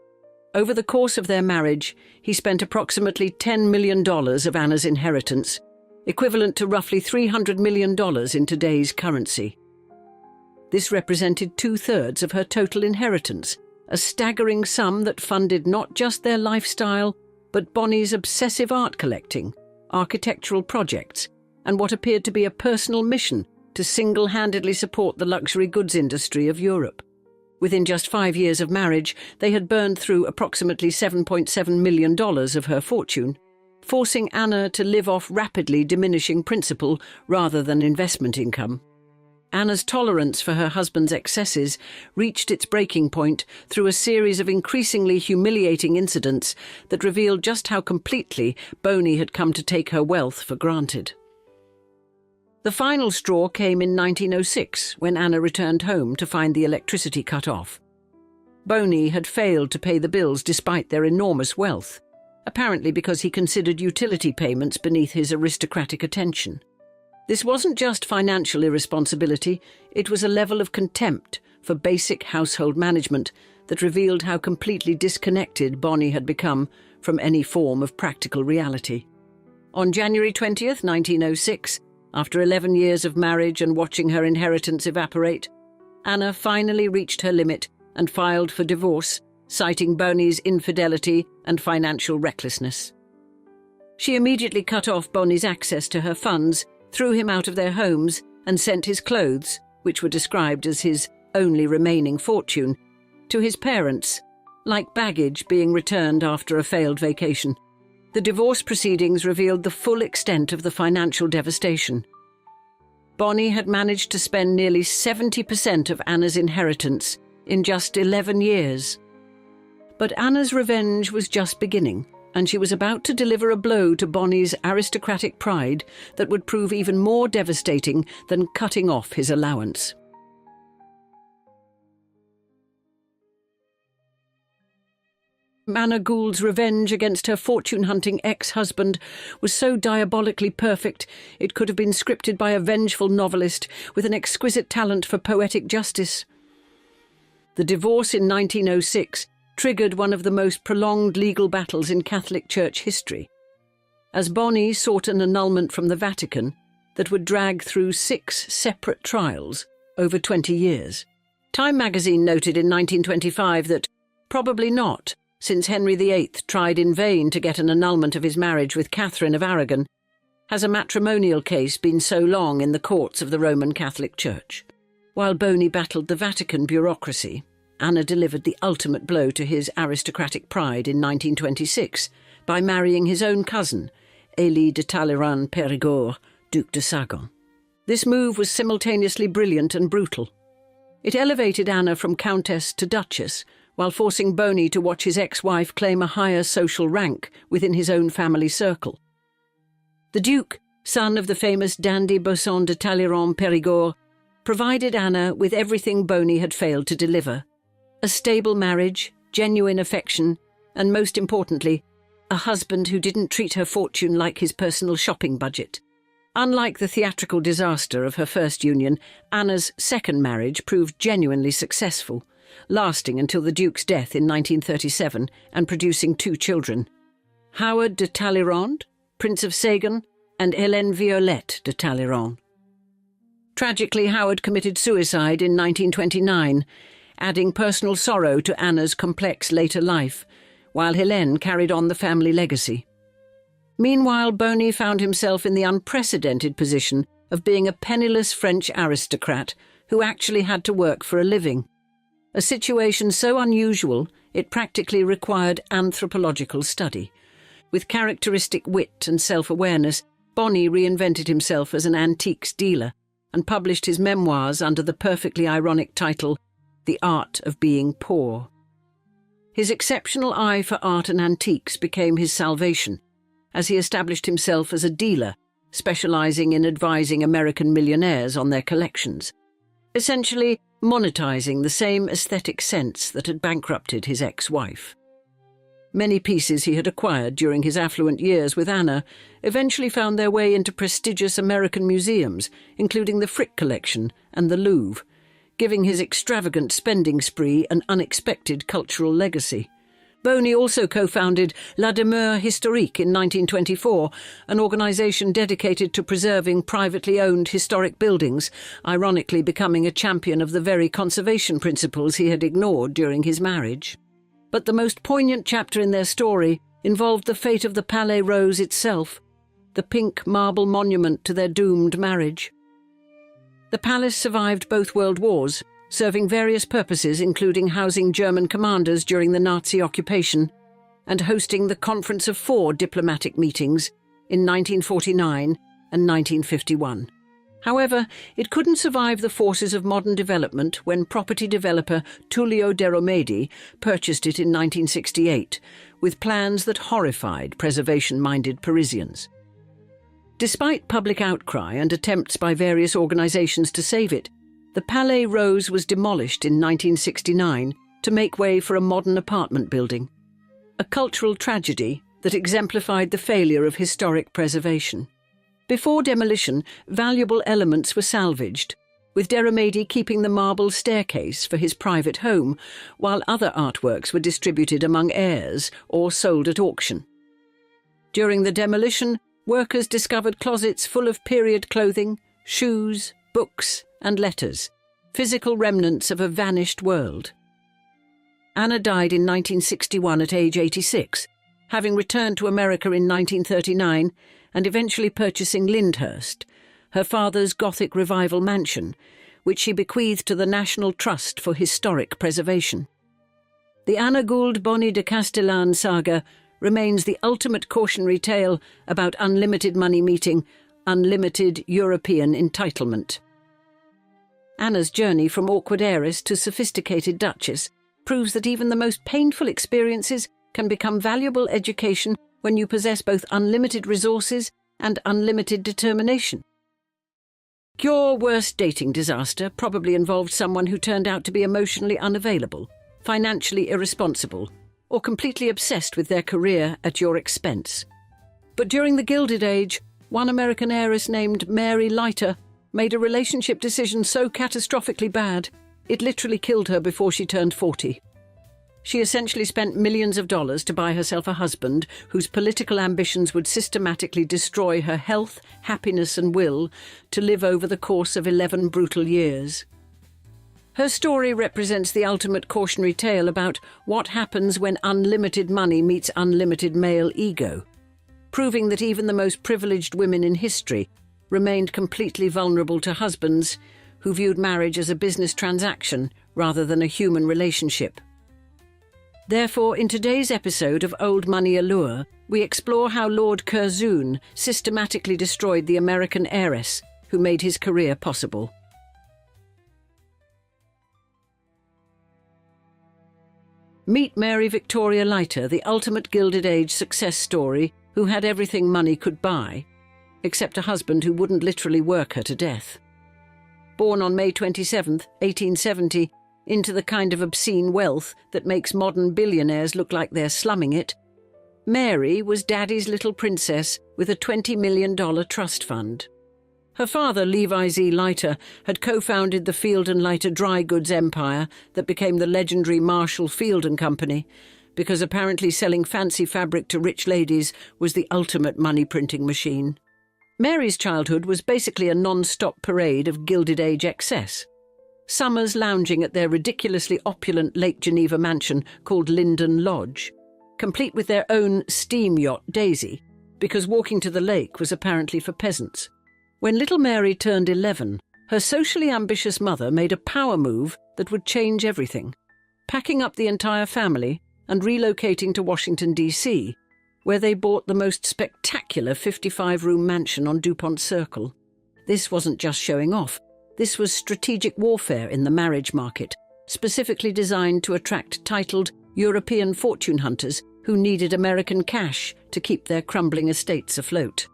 Over the course of their marriage, he spent approximately $10 million of Anna's inheritance, equivalent to roughly $300 million in today's currency. This represented 2/3 of her total inheritance, a staggering sum that funded not just their lifestyle, but Boney's obsessive art collecting, architectural projects, and what appeared to be a personal mission to single-handedly support the luxury goods industry of Europe. Within just 5 years of marriage, they had burned through approximately $7.7 million of her fortune, forcing Anna to live off rapidly diminishing principal rather than investment income. Anna's tolerance for her husband's excesses reached its breaking point through a series of increasingly humiliating incidents that revealed just how completely Boney had come to take her wealth for granted. The final straw came in 1906, when Anna returned home to find the electricity cut off. Boney had failed to pay the bills despite their enormous wealth, apparently because he considered utility payments beneath his aristocratic attention. This wasn't just financial irresponsibility, it was a level of contempt for basic household management that revealed how completely disconnected Boney had become from any form of practical reality. On January 20th, 1906, after 11 years of marriage and watching her inheritance evaporate, Anna finally reached her limit and filed for divorce, citing Boney's infidelity and financial recklessness. She immediately cut off Boney's access to her funds, threw him out of their homes, and sent his clothes, which were described as his only remaining fortune, to his parents, like baggage being returned after a failed vacation. The divorce proceedings revealed the full extent of the financial devastation. Boney had managed to spend nearly 70% of Anna's inheritance in just 11 years. But Anna's revenge was just beginning, and she was about to deliver a blow to Boney's aristocratic pride that would prove even more devastating than cutting off his allowance. Anna Gould's revenge against her fortune-hunting ex-husband was so diabolically perfect it could have been scripted by a vengeful novelist with an exquisite talent for poetic justice. The divorce in 1906 triggered one of the most prolonged legal battles in Catholic Church history, as Boney sought an annulment from the Vatican that would drag through 6 separate trials over 20 years. Time magazine noted in 1925 that, probably not, since Henry VIII tried in vain to get an annulment of his marriage with Catherine of Aragon, has a matrimonial case been so long in the courts of the Roman Catholic Church. While Boney battled the Vatican bureaucracy, Anna delivered the ultimate blow to his aristocratic pride in 1926 by marrying his own cousin, Élie de Talleyrand-Périgord, Duc de Sagan. This move was simultaneously brilliant and brutal. It elevated Anna from countess to duchess, while forcing Boney to watch his ex-wife claim a higher social rank within his own family circle. The Duke, son of the famous dandy Bosson de Talleyrand-Périgord, provided Anna with everything Boney had failed to deliver: a stable marriage, genuine affection, and most importantly, a husband who didn't treat her fortune like his personal shopping budget. Unlike the theatrical disaster of her first union, Anna's second marriage proved genuinely successful, lasting until the Duke's death in 1937 and producing 2 children: Howard de Talleyrand, Prince of Sagan, and Hélène Violette de Talleyrand. Tragically, Howard committed suicide in 1929, adding personal sorrow to Anna's complex later life, while Hélène carried on the family legacy. Meanwhile, Boney found himself in the unprecedented position of being a penniless French aristocrat who actually had to work for a living. A situation so unusual it practically required anthropological study. With characteristic wit and self-awareness, Boney reinvented himself as an antiques dealer and published his memoirs under the perfectly ironic title, The Art of Being Poor. His exceptional eye for art and antiques became his salvation, as he established himself as a dealer, specializing in advising American millionaires on their collections, essentially monetizing the same aesthetic sense that had bankrupted his ex-wife. Many pieces he had acquired during his affluent years with Anna eventually found their way into prestigious American museums, including the Frick Collection and the Louvre, giving his extravagant spending spree an unexpected cultural legacy. Boney also co-founded La Demeure Historique in 1924, an organisation dedicated to preserving privately owned historic buildings, ironically becoming a champion of the very conservation principles he had ignored during his marriage. But the most poignant chapter in their story involved the fate of the Palais Rose itself, the pink marble monument to their doomed marriage. The palace survived both world wars, serving various purposes including housing German commanders during the Nazi occupation and hosting the Conference of Four diplomatic meetings in 1949 and 1951. However, it couldn't survive the forces of modern development when property developer Tullio de Romedi purchased it in 1968, with plans that horrified preservation-minded Parisians. Despite public outcry and attempts by various organisations to save it, the Palais Rose was demolished in 1969 to make way for a modern apartment building, a cultural tragedy that exemplified the failure of historic preservation. Before demolition, valuable elements were salvaged, with de Romedi keeping the marble staircase for his private home, while other artworks were distributed among heirs or sold at auction. During the demolition, workers discovered closets full of period clothing, shoes, books, and letters, physical remnants of a vanished world. Anna died in 1961 at age 86, having returned to America in 1939 and eventually purchasing Lyndhurst, her father's Gothic Revival mansion, which she bequeathed to the National Trust for Historic Preservation. The Anna Gould Bonny de Castellan saga remains the ultimate cautionary tale about unlimited money meeting unlimited European entitlement. Anna's journey from awkward heiress to sophisticated duchess proves that even the most painful experiences can become valuable education when you possess both unlimited resources and unlimited determination. Your worst dating disaster probably involved someone who turned out to be emotionally unavailable, financially irresponsible, or completely obsessed with their career at your expense. But during the Gilded Age, one American heiress named Mary Leiter made a relationship decision so catastrophically bad, it literally killed her before she turned 40. She essentially spent millions of dollars to buy herself a husband whose political ambitions would systematically destroy her health, happiness and will to live over the course of 11 brutal years. Her story represents the ultimate cautionary tale about what happens when unlimited money meets unlimited male ego, proving that even the most privileged women in history remained completely vulnerable to husbands who viewed marriage as a business transaction rather than a human relationship. Therefore, in today's episode of Old Money Allure, we explore how Lord Curzon systematically destroyed the American heiress who made his career possible. Meet Mary Victoria Leiter, the ultimate Gilded Age success story who had everything money could buy, except a husband who wouldn't literally work her to death. Born on May 27, 1870, into the kind of obscene wealth that makes modern billionaires look like they're slumming it, Mary was Daddy's little princess with a $20 million trust fund. Her father, Levi Z. Leiter, had co-founded the Field and Leiter dry goods empire that became the legendary Marshall Field and Company, because apparently selling fancy fabric to rich ladies was the ultimate money-printing machine. Mary's childhood was basically a non-stop parade of Gilded Age excess. Summers lounging at their ridiculously opulent Lake Geneva mansion called Linden Lodge, complete with their own steam yacht Daisy, because walking to the lake was apparently for peasants. When little Mary turned 11, her socially ambitious mother made a power move that would change everything, packing up the entire family and relocating to Washington, D.C., where they bought the most spectacular 55-room mansion on DuPont Circle. This wasn't just showing off. This was strategic warfare in the marriage market, specifically designed to attract titled European fortune hunters who needed American cash to keep their crumbling estates afloat.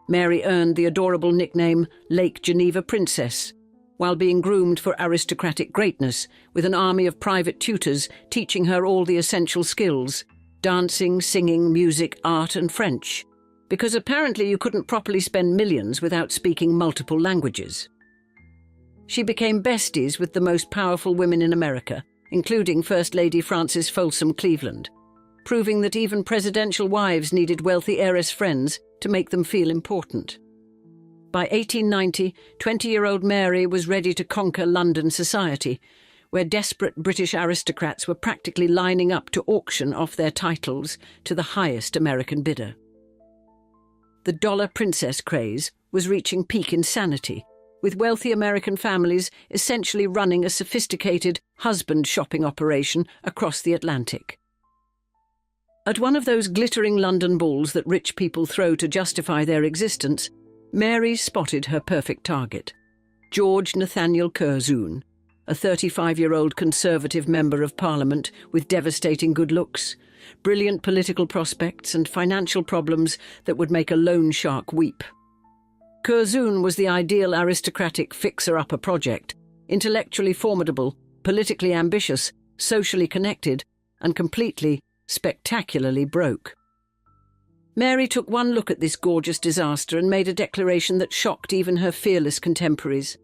Mary earned the adorable nickname Lake Geneva Princess, while being groomed for aristocratic greatness with an army of private tutors teaching her all the essential skills: dancing, singing, music, art and French, because apparently you couldn't properly spend millions without speaking multiple languages. She became besties with the most powerful women in America, including First Lady Frances Folsom Cleveland, proving that even presidential wives needed wealthy heiress friends to make them feel important. By 1890, 20-year-old Mary was ready to conquer London society, where desperate British aristocrats were practically lining up to auction off their titles to the highest American bidder. The dollar princess craze was reaching peak insanity, with wealthy American families essentially running a sophisticated husband shopping operation across the Atlantic. At one of those glittering London balls that rich people throw to justify their existence, Mary spotted her perfect target: George Nathaniel Curzon, a 35-year-old Conservative Member of Parliament with devastating good looks, brilliant political prospects and financial problems that would make a loan shark weep. Curzon was the ideal aristocratic fixer-upper project, intellectually formidable, politically ambitious, socially connected, and completely, spectacularly broke. Mary took one look at this gorgeous disaster and made a declaration that shocked even her fearless contemporaries.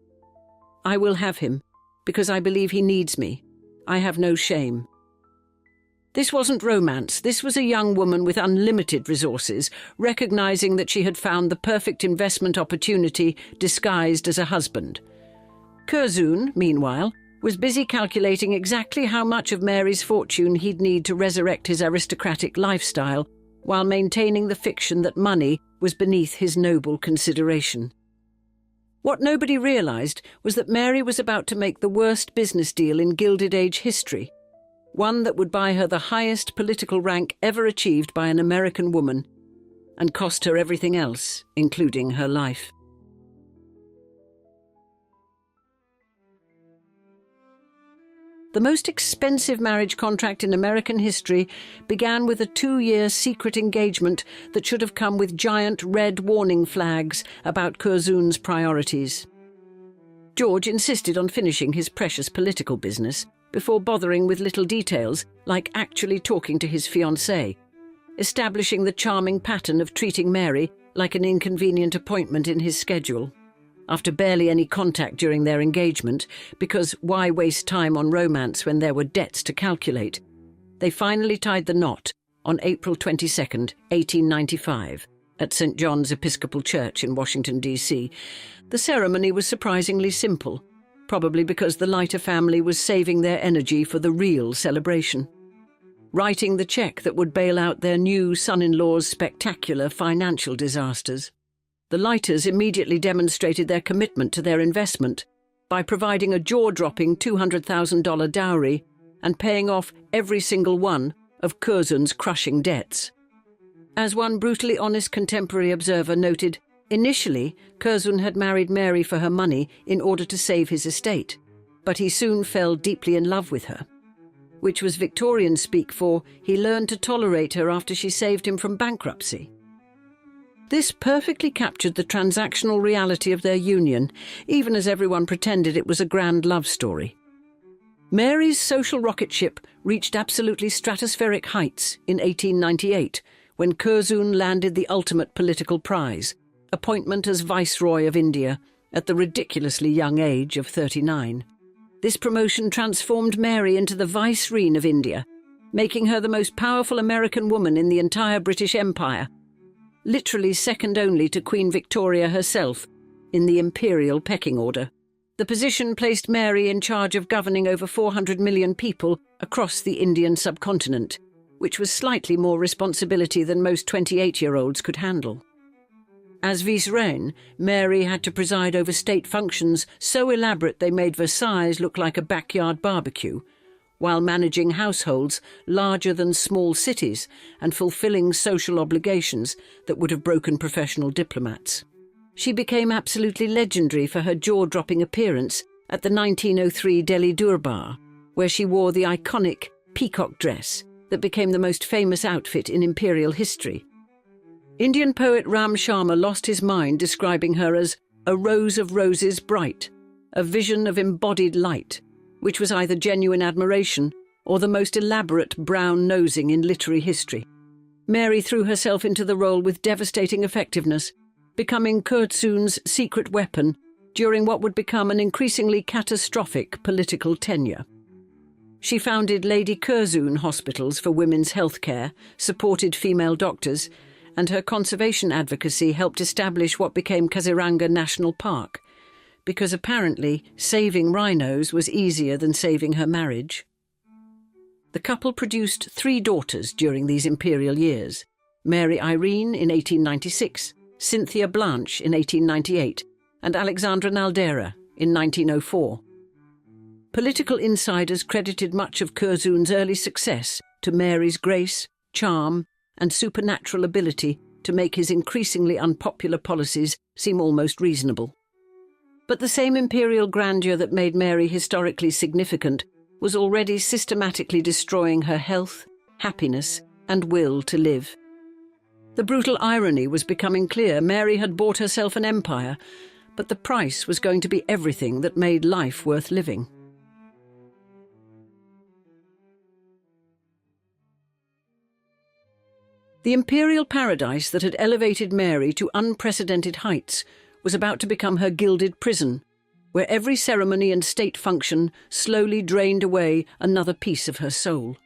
"I will have him, because I believe he needs me. I have no shame." This wasn't romance. This was a young woman with unlimited resources, recognizing that she had found the perfect investment opportunity disguised as a husband. Curzon, meanwhile, was busy calculating exactly how much of Mary's fortune he'd need to resurrect his aristocratic lifestyle while maintaining the fiction that money was beneath his noble consideration. What nobody realized was that Mary was about to make the worst business deal in Gilded Age history, one that would buy her the highest political rank ever achieved by an American woman, and cost her everything else, including her life. The most expensive marriage contract in American history began with a 2-year secret engagement that should have come with giant red warning flags about Curzon's priorities. George insisted on finishing his precious political business before bothering with little details like actually talking to his fiancée, establishing the charming pattern of treating Mary like an inconvenient appointment in his schedule. After barely any contact during their engagement, because why waste time on romance when there were debts to calculate, they finally tied the knot on April 22, 1895, at St. John's Episcopal Church in Washington, D.C. The ceremony was surprisingly simple, probably because the Leiter family was saving their energy for the real celebration. Writing the check that would bail out their new son-in-law's spectacular financial disasters. The Leiters immediately demonstrated their commitment to their investment by providing a jaw-dropping $200,000 dowry and paying off every single one of Curzon's crushing debts. As one brutally honest contemporary observer noted, initially Curzon had married Mary for her money in order to save his estate, but he soon fell deeply in love with her, which was Victorian speak for he learned to tolerate her after she saved him from bankruptcy. This perfectly captured the transactional reality of their union, even as everyone pretended it was a grand love story. Mary's social rocket ship reached absolutely stratospheric heights in 1898, when Curzon landed the ultimate political prize, appointment as Viceroy of India, at the ridiculously young age of 39. This promotion transformed Mary into the Vicereine of India, making her the most powerful American woman in the entire British Empire, literally second only to Queen Victoria herself in the imperial pecking order. The position placed Mary in charge of governing over 400 million people across the Indian subcontinent, which was slightly more responsibility than most 28-year-olds could handle. As vicereine, Mary had to preside over state functions so elaborate they made Versailles look like a backyard barbecue, while managing households larger than small cities and fulfilling social obligations that would have broken professional diplomats. She became absolutely legendary for her jaw-dropping appearance at the 1903 Delhi Durbar, where she wore the iconic peacock dress that became the most famous outfit in imperial history. Indian poet Ram Sharma lost his mind describing her as a rose of roses bright, a vision of embodied light, which was either genuine admiration or the most elaborate brown-nosing in literary history. Mary threw herself into the role with devastating effectiveness, becoming Curzon's secret weapon during what would become an increasingly catastrophic political tenure. She founded Lady Curzon hospitals for women's health care, supported female doctors, and her conservation advocacy helped establish what became Kaziranga National Park, because apparently saving rhinos was easier than saving her marriage. The couple produced 3 daughters during these imperial years: Mary Irene in 1896, Cynthia Blanche in 1898, and Alexandra Naldera in 1904. Political insiders credited much of Curzon's early success to Mary's grace, charm, and supernatural ability to make his increasingly unpopular policies seem almost reasonable. But the same imperial grandeur that made Mary historically significant was already systematically destroying her health, happiness, and will to live. The brutal irony was becoming clear. Mary had bought herself an empire, but the price was going to be everything that made life worth living. The imperial paradise that had elevated Mary to unprecedented heights was about to become her gilded prison, where every ceremony and state function slowly drained away another piece of her soul.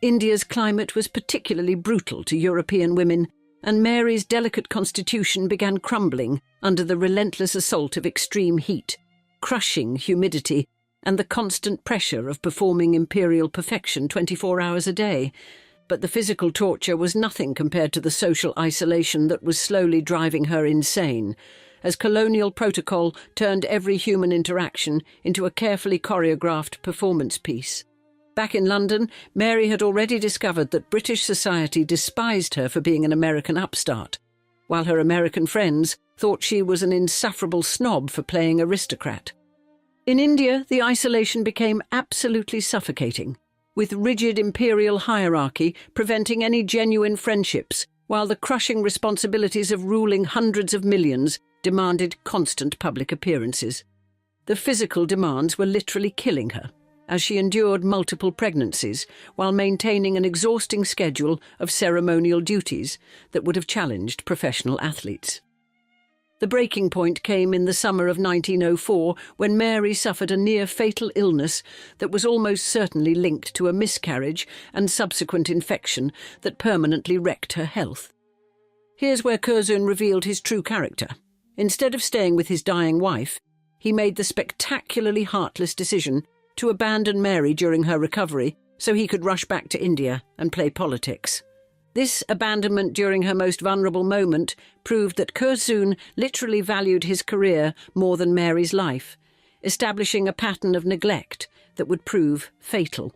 India's climate was particularly brutal to European women, and Mary's delicate constitution began crumbling under the relentless assault of extreme heat, crushing humidity, and the constant pressure of performing imperial perfection 24 hours a day. But the physical torture was nothing compared to the social isolation that was slowly driving her insane, as colonial protocol turned every human interaction into a carefully choreographed performance piece. Back in London, Mary had already discovered that British society despised her for being an American upstart, while her American friends thought she was an insufferable snob for playing aristocrat. In India, the isolation became absolutely suffocating, with rigid imperial hierarchy preventing any genuine friendships, while the crushing responsibilities of ruling hundreds of millions demanded constant public appearances. The physical demands were literally killing her, as she endured multiple pregnancies while maintaining an exhausting schedule of ceremonial duties that would have challenged professional athletes. The breaking point came in the summer of 1904 when Mary suffered a near-fatal illness that was almost certainly linked to a miscarriage and subsequent infection that permanently wrecked her health. Here's where Curzon revealed his true character. Instead of staying with his dying wife, he made the spectacularly heartless decision to abandon Mary during her recovery so he could rush back to India and play politics. This abandonment during her most vulnerable moment proved that Curzon literally valued his career more than Mary's life, establishing a pattern of neglect that would prove fatal.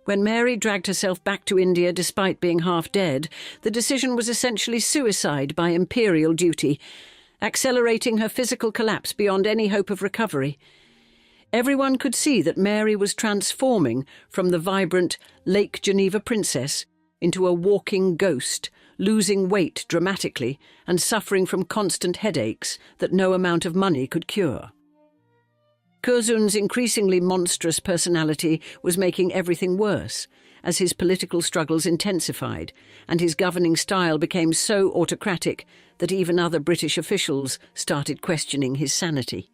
When Mary dragged herself back to India despite being half dead, the decision was essentially suicide by imperial duty, accelerating her physical collapse beyond any hope of recovery. Everyone could see that Mary was transforming from the vibrant Lake Geneva princess into a walking ghost, losing weight dramatically and suffering from constant headaches that no amount of money could cure. Curzon's increasingly monstrous personality was making everything worse, as his political struggles intensified, and his governing style became so autocratic that even other British officials started questioning his sanity.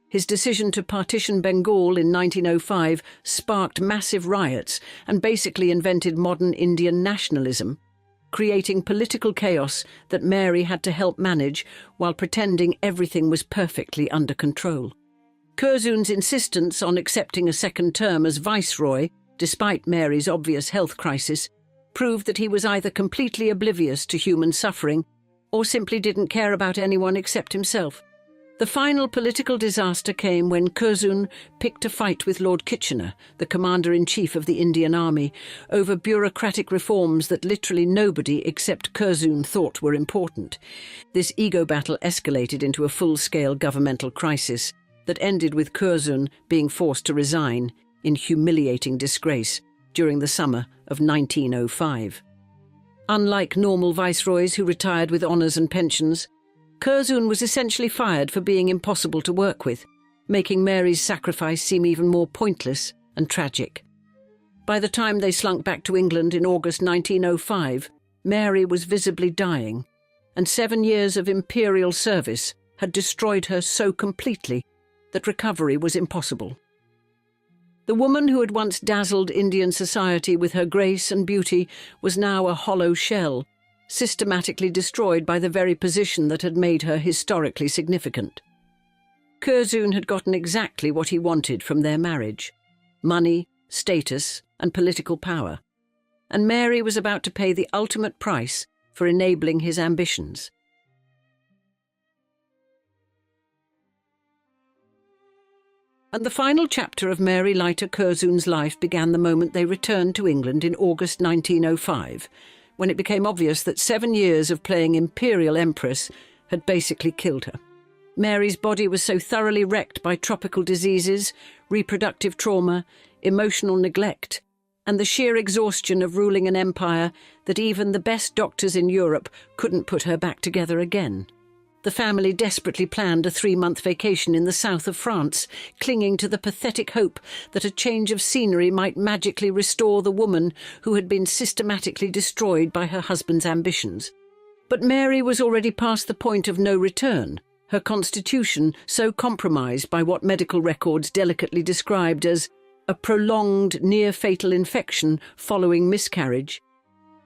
His decision to partition Bengal in 1905 sparked massive riots and basically invented modern Indian nationalism, creating political chaos that Mary had to help manage while pretending everything was perfectly under control. Curzon's insistence on accepting a second term as viceroy, despite Mary's obvious health crisis, proved that he was either completely oblivious to human suffering or simply didn't care about anyone except himself. The final political disaster came when Curzon picked a fight with Lord Kitchener, the commander-in-chief of the Indian Army, over bureaucratic reforms that literally nobody except Curzon thought were important. This ego battle escalated into a full-scale governmental crisis that ended with Curzon being forced to resign in humiliating disgrace during the summer of 1905. Unlike normal viceroys who retired with honours and pensions, Curzon was essentially fired for being impossible to work with, making Mary's sacrifice seem even more pointless and tragic. By the time they slunk back to England in August 1905, Mary was visibly dying, and 7 years of imperial service had destroyed her so completely that recovery was impossible. The woman who had once dazzled Indian society with her grace and beauty was now a hollow shell, systematically destroyed by the very position that had made her historically significant. Curzon had gotten exactly what he wanted from their marriage: money, status, and political power, and Mary was about to pay the ultimate price for enabling his ambitions. And the final chapter of Mary Leiter Curzon's life began the moment they returned to England in August 1905, when it became obvious that 7 years of playing imperial empress had basically killed her. Mary's body was so thoroughly wrecked by tropical diseases, reproductive trauma, emotional neglect, and the sheer exhaustion of ruling an empire that even the best doctors in Europe couldn't put her back together again. The family desperately planned a 3-month vacation in the south of France, clinging to the pathetic hope that a change of scenery might magically restore the woman who had been systematically destroyed by her husband's ambitions. But Mary was already past the point of no return, her constitution so compromised by what medical records delicately described as a prolonged near-fatal infection following miscarriage,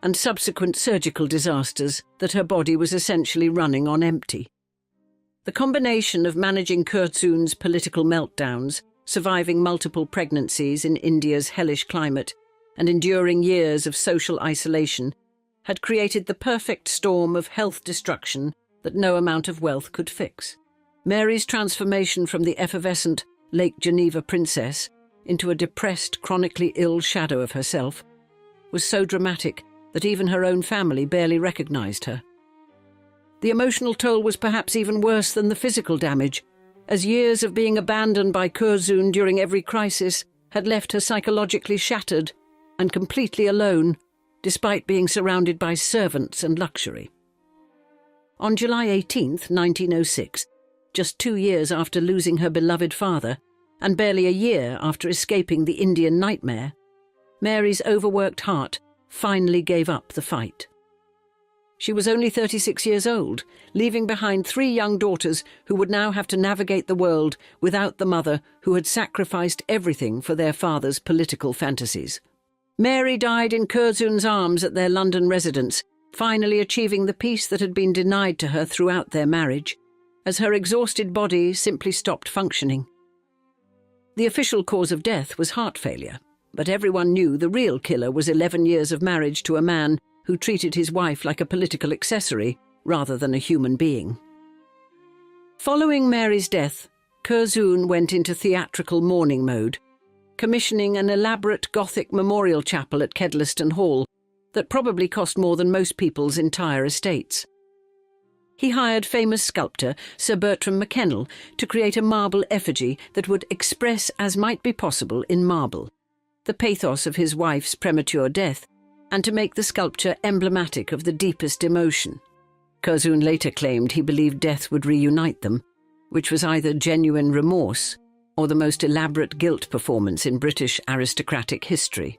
and subsequent surgical disasters, that her body was essentially running on empty. The combination of managing Curzon's political meltdowns, surviving multiple pregnancies in India's hellish climate, and enduring years of social isolation had created the perfect storm of health destruction that no amount of wealth could fix. Mary's transformation from the effervescent Lake Geneva princess into a depressed, chronically ill shadow of herself was so dramatic that even her own family barely recognized her. The emotional toll was perhaps even worse than the physical damage, as years of being abandoned by Curzon during every crisis had left her psychologically shattered and completely alone, despite being surrounded by servants and luxury. On July 18, 1906, just 2 years after losing her beloved father, and barely a year after escaping the Indian nightmare, Mary's overworked heart finally gave up the fight. She was only 36 years old, leaving behind 3 young daughters who would now have to navigate the world without the mother who had sacrificed everything for their father's political fantasies. Mary died in Curzon's arms at their London residence, finally achieving the peace that had been denied to her throughout their marriage, as her exhausted body simply stopped functioning. The official cause of death was heart failure, but everyone knew the real killer was 11 years of marriage to a man who treated his wife like a political accessory rather than a human being. Following Mary's death, Curzon went into theatrical mourning mode, commissioning an elaborate Gothic memorial chapel at Kedleston Hall that probably cost more than most people's entire estates. He hired famous sculptor Sir Bertram McKennell to create a marble effigy that would express, as might be possible in marble, the pathos of his wife's premature death, and to make the sculpture emblematic of the deepest emotion. Curzon later claimed he believed death would reunite them, which was either genuine remorse or the most elaborate guilt performance in British aristocratic history.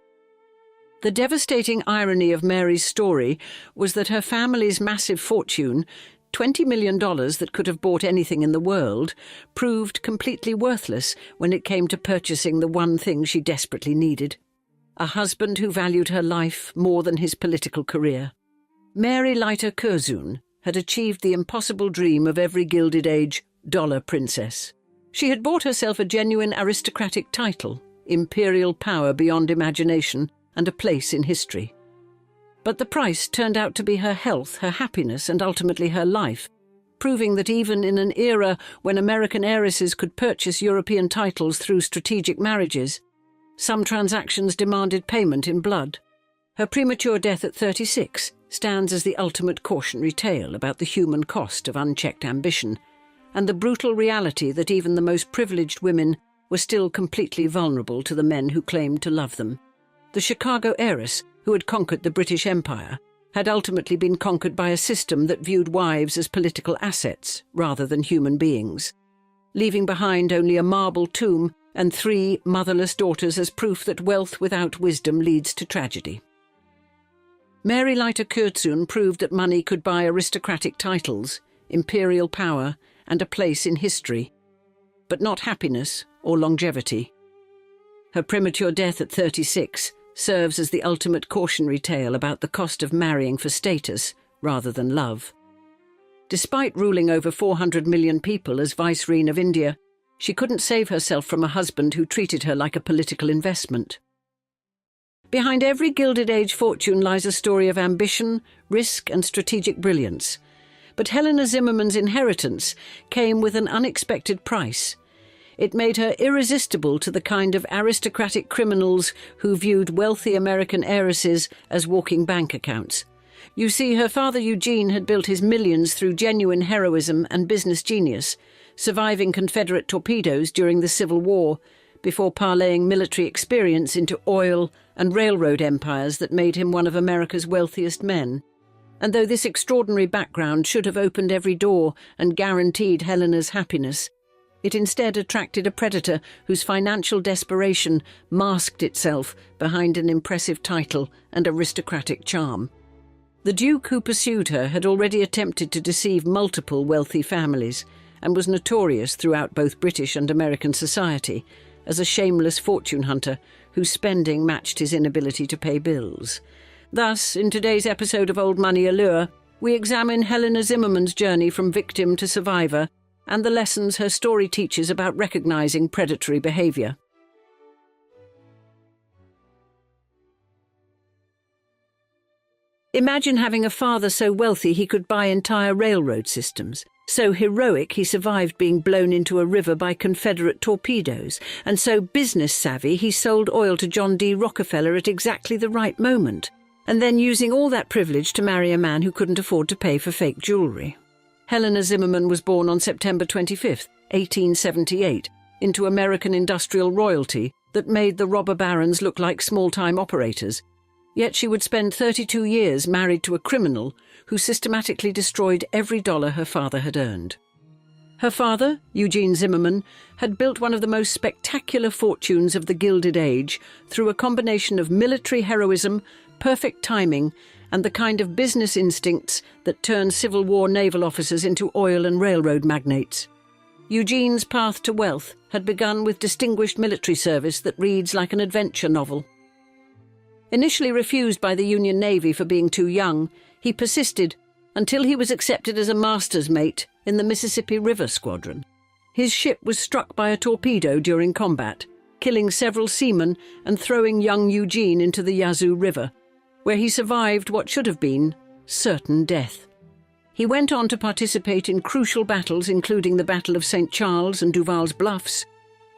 The devastating irony of Mary's story was that her family's massive fortune, $20 million that could have bought anything in the world, proved completely worthless when it came to purchasing the one thing she desperately needed: a husband who valued her life more than his political career. Mary Leiter Curzon had achieved the impossible dream of every Gilded Age dollar princess. She had bought herself a genuine aristocratic title, imperial power beyond imagination, and a place in history. But the price turned out to be her health, her happiness, and ultimately her life, proving that even in an era when American heiresses could purchase European titles through strategic marriages, some transactions demanded payment in blood. Her premature death at 36 stands as the ultimate cautionary tale about the human cost of unchecked ambition, and the brutal reality that even the most privileged women were still completely vulnerable to the men who claimed to love them. The Chicago heiress, who had conquered the British Empire, had ultimately been conquered by a system that viewed wives as political assets rather than human beings, leaving behind only a marble tomb and 3 motherless daughters as proof that wealth without wisdom leads to tragedy. Mary Leiter Curzon proved that money could buy aristocratic titles, imperial power, and a place in history, but not happiness or longevity. Her premature death at 36 serves as the ultimate cautionary tale about the cost of marrying for status rather than love. Despite ruling over 400 million people as Viceroy of India, she couldn't save herself from a husband who treated her like a political investment. Behind every Gilded Age fortune lies a story of ambition, risk, and strategic brilliance. But Helena Zimmerman's inheritance came with an unexpected price. It made her irresistible to the kind of aristocratic criminals who viewed wealthy American heiresses as walking bank accounts, You see, her father Eugene had built his millions through genuine heroism and business genius, surviving Confederate torpedoes during the Civil War, before parlaying military experience into oil and railroad empires that made him one of America's wealthiest men. And though this extraordinary background should have opened every door and guaranteed Helena's happiness, it instead attracted a predator whose financial desperation masked itself behind an impressive title and aristocratic charm. The Duke who pursued her had already attempted to deceive multiple wealthy families and was notorious throughout both British and American society as a shameless fortune hunter whose spending matched his inability to pay bills. Thus, in today's episode of Old Money Allure, we examine Helena Zimmerman's journey from victim to survivor and the lessons her story teaches about recognizing predatory behavior. Imagine having a father so wealthy he could buy entire railroad systems, so heroic he survived being blown into a river by Confederate torpedoes, and so business-savvy he sold oil to John D. Rockefeller at exactly the right moment, and then using all that privilege to marry a man who couldn't afford to pay for fake jewellery. Helena Zimmerman was born on September 25, 1878, into American industrial royalty that made the robber barons look like small-time operators. Yet she would spend 32 years married to a criminal who systematically destroyed every dollar her father had earned. Her father, Eugene Zimmerman, had built one of the most spectacular fortunes of the Gilded Age through a combination of military heroism, perfect timing, and the kind of business instincts that turned Civil War naval officers into oil and railroad magnates. Eugene's path to wealth had begun with distinguished military service that reads like an adventure novel. Initially refused by the Union Navy for being too young, he persisted until he was accepted as a master's mate in the Mississippi River Squadron. His ship was struck by a torpedo during combat, killing several seamen and throwing young Eugene into the Yazoo River, where he survived what should have been certain death. He went on to participate in crucial battles including the Battle of St. Charles and Duval's Bluffs,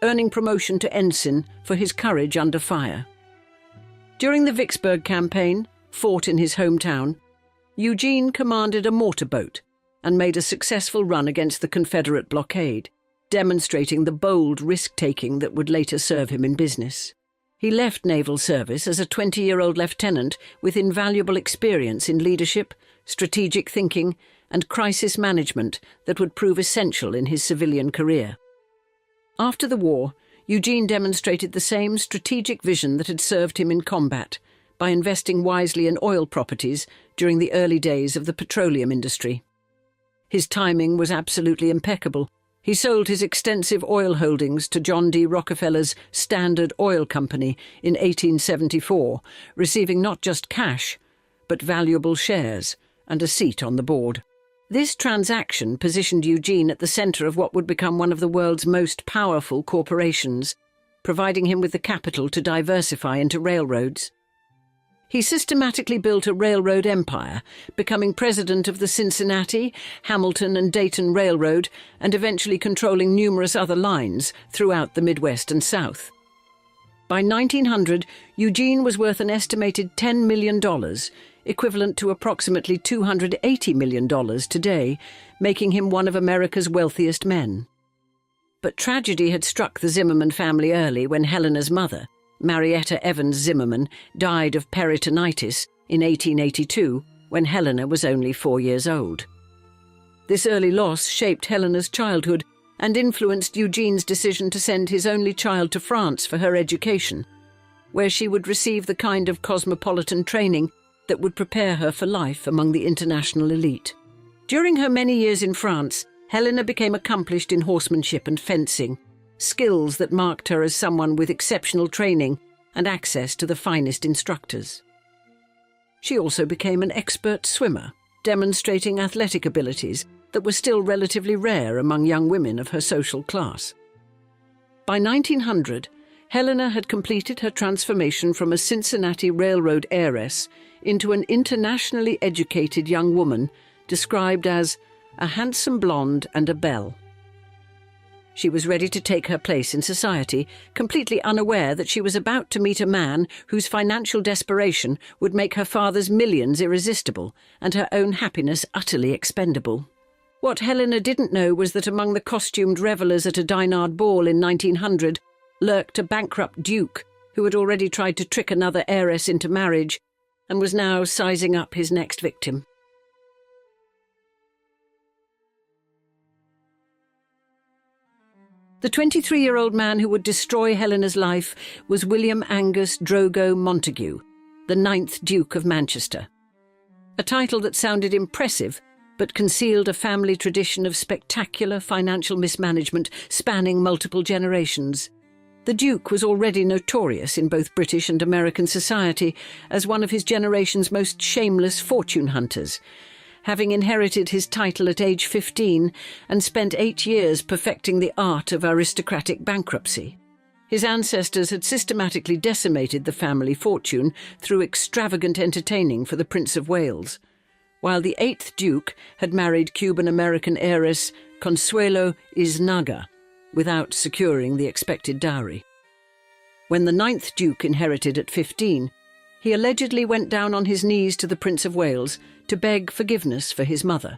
earning promotion to ensign for his courage under fire. During the Vicksburg campaign, fought in his hometown, Eugene commanded a mortar boat and made a successful run against the Confederate blockade, demonstrating the bold risk-taking that would later serve him in business. He left naval service as a 20-year-old lieutenant with invaluable experience in leadership, strategic thinking, and crisis management that would prove essential in his civilian career. After the war, Eugene demonstrated the same strategic vision that had served him in combat by investing wisely in oil properties during the early days of the petroleum industry. His timing was absolutely impeccable. He sold his extensive oil holdings to John D. Rockefeller's Standard Oil Company in 1874, receiving not just cash, but valuable shares and a seat on the board. This transaction positioned Eugene at the center of what would become one of the world's most powerful corporations, providing him with the capital to diversify into railroads. He systematically built a railroad empire, becoming president of the Cincinnati, Hamilton and Dayton Railroad, and eventually controlling numerous other lines throughout the Midwest and South. By 1900, Eugene was worth an estimated $10 million, equivalent to approximately $280 million today, making him one of America's wealthiest men. But tragedy had struck the Zimmerman family early when Helena's mother, Marietta Evans Zimmerman, died of peritonitis in 1882 when Helena was only 4 years old. This early loss shaped Helena's childhood and influenced Eugene's decision to send his only child to France for her education, where she would receive the kind of cosmopolitan training that would prepare her for life among the international elite. During her many years in France, Helena became accomplished in horsemanship and fencing, skills that marked her as someone with exceptional training and access to the finest instructors. She also became an expert swimmer, demonstrating athletic abilities that were still relatively rare among young women of her social class. By 1900, Helena had completed her transformation from a Cincinnati Railroad heiress into an internationally educated young woman described as a handsome blonde and a belle. She was ready to take her place in society, completely unaware that she was about to meet a man whose financial desperation would make her father's millions irresistible and her own happiness utterly expendable. What Helena didn't know was that among the costumed revellers at a Dinard ball in 1900 lurked a bankrupt duke who had already tried to trick another heiress into marriage and was now sizing up his next victim. The 23-year-old man who would destroy Helena's life was William Angus Drogo Montague, the 9th Duke of Manchester. A title that sounded impressive, but concealed a family tradition of spectacular financial mismanagement spanning multiple generations. The Duke was already notorious in both British and American society as one of his generation's most shameless fortune hunters, having inherited his title at age 15 and spent 8 years perfecting the art of aristocratic bankruptcy. His ancestors had systematically decimated the family fortune through extravagant entertaining for the Prince of Wales, while the 8th Duke had married Cuban-American heiress Consuelo Vanderbilt without securing the expected dowry. When the 9th Duke inherited at 15, he allegedly went down on his knees to the Prince of Wales to beg forgiveness for his mother,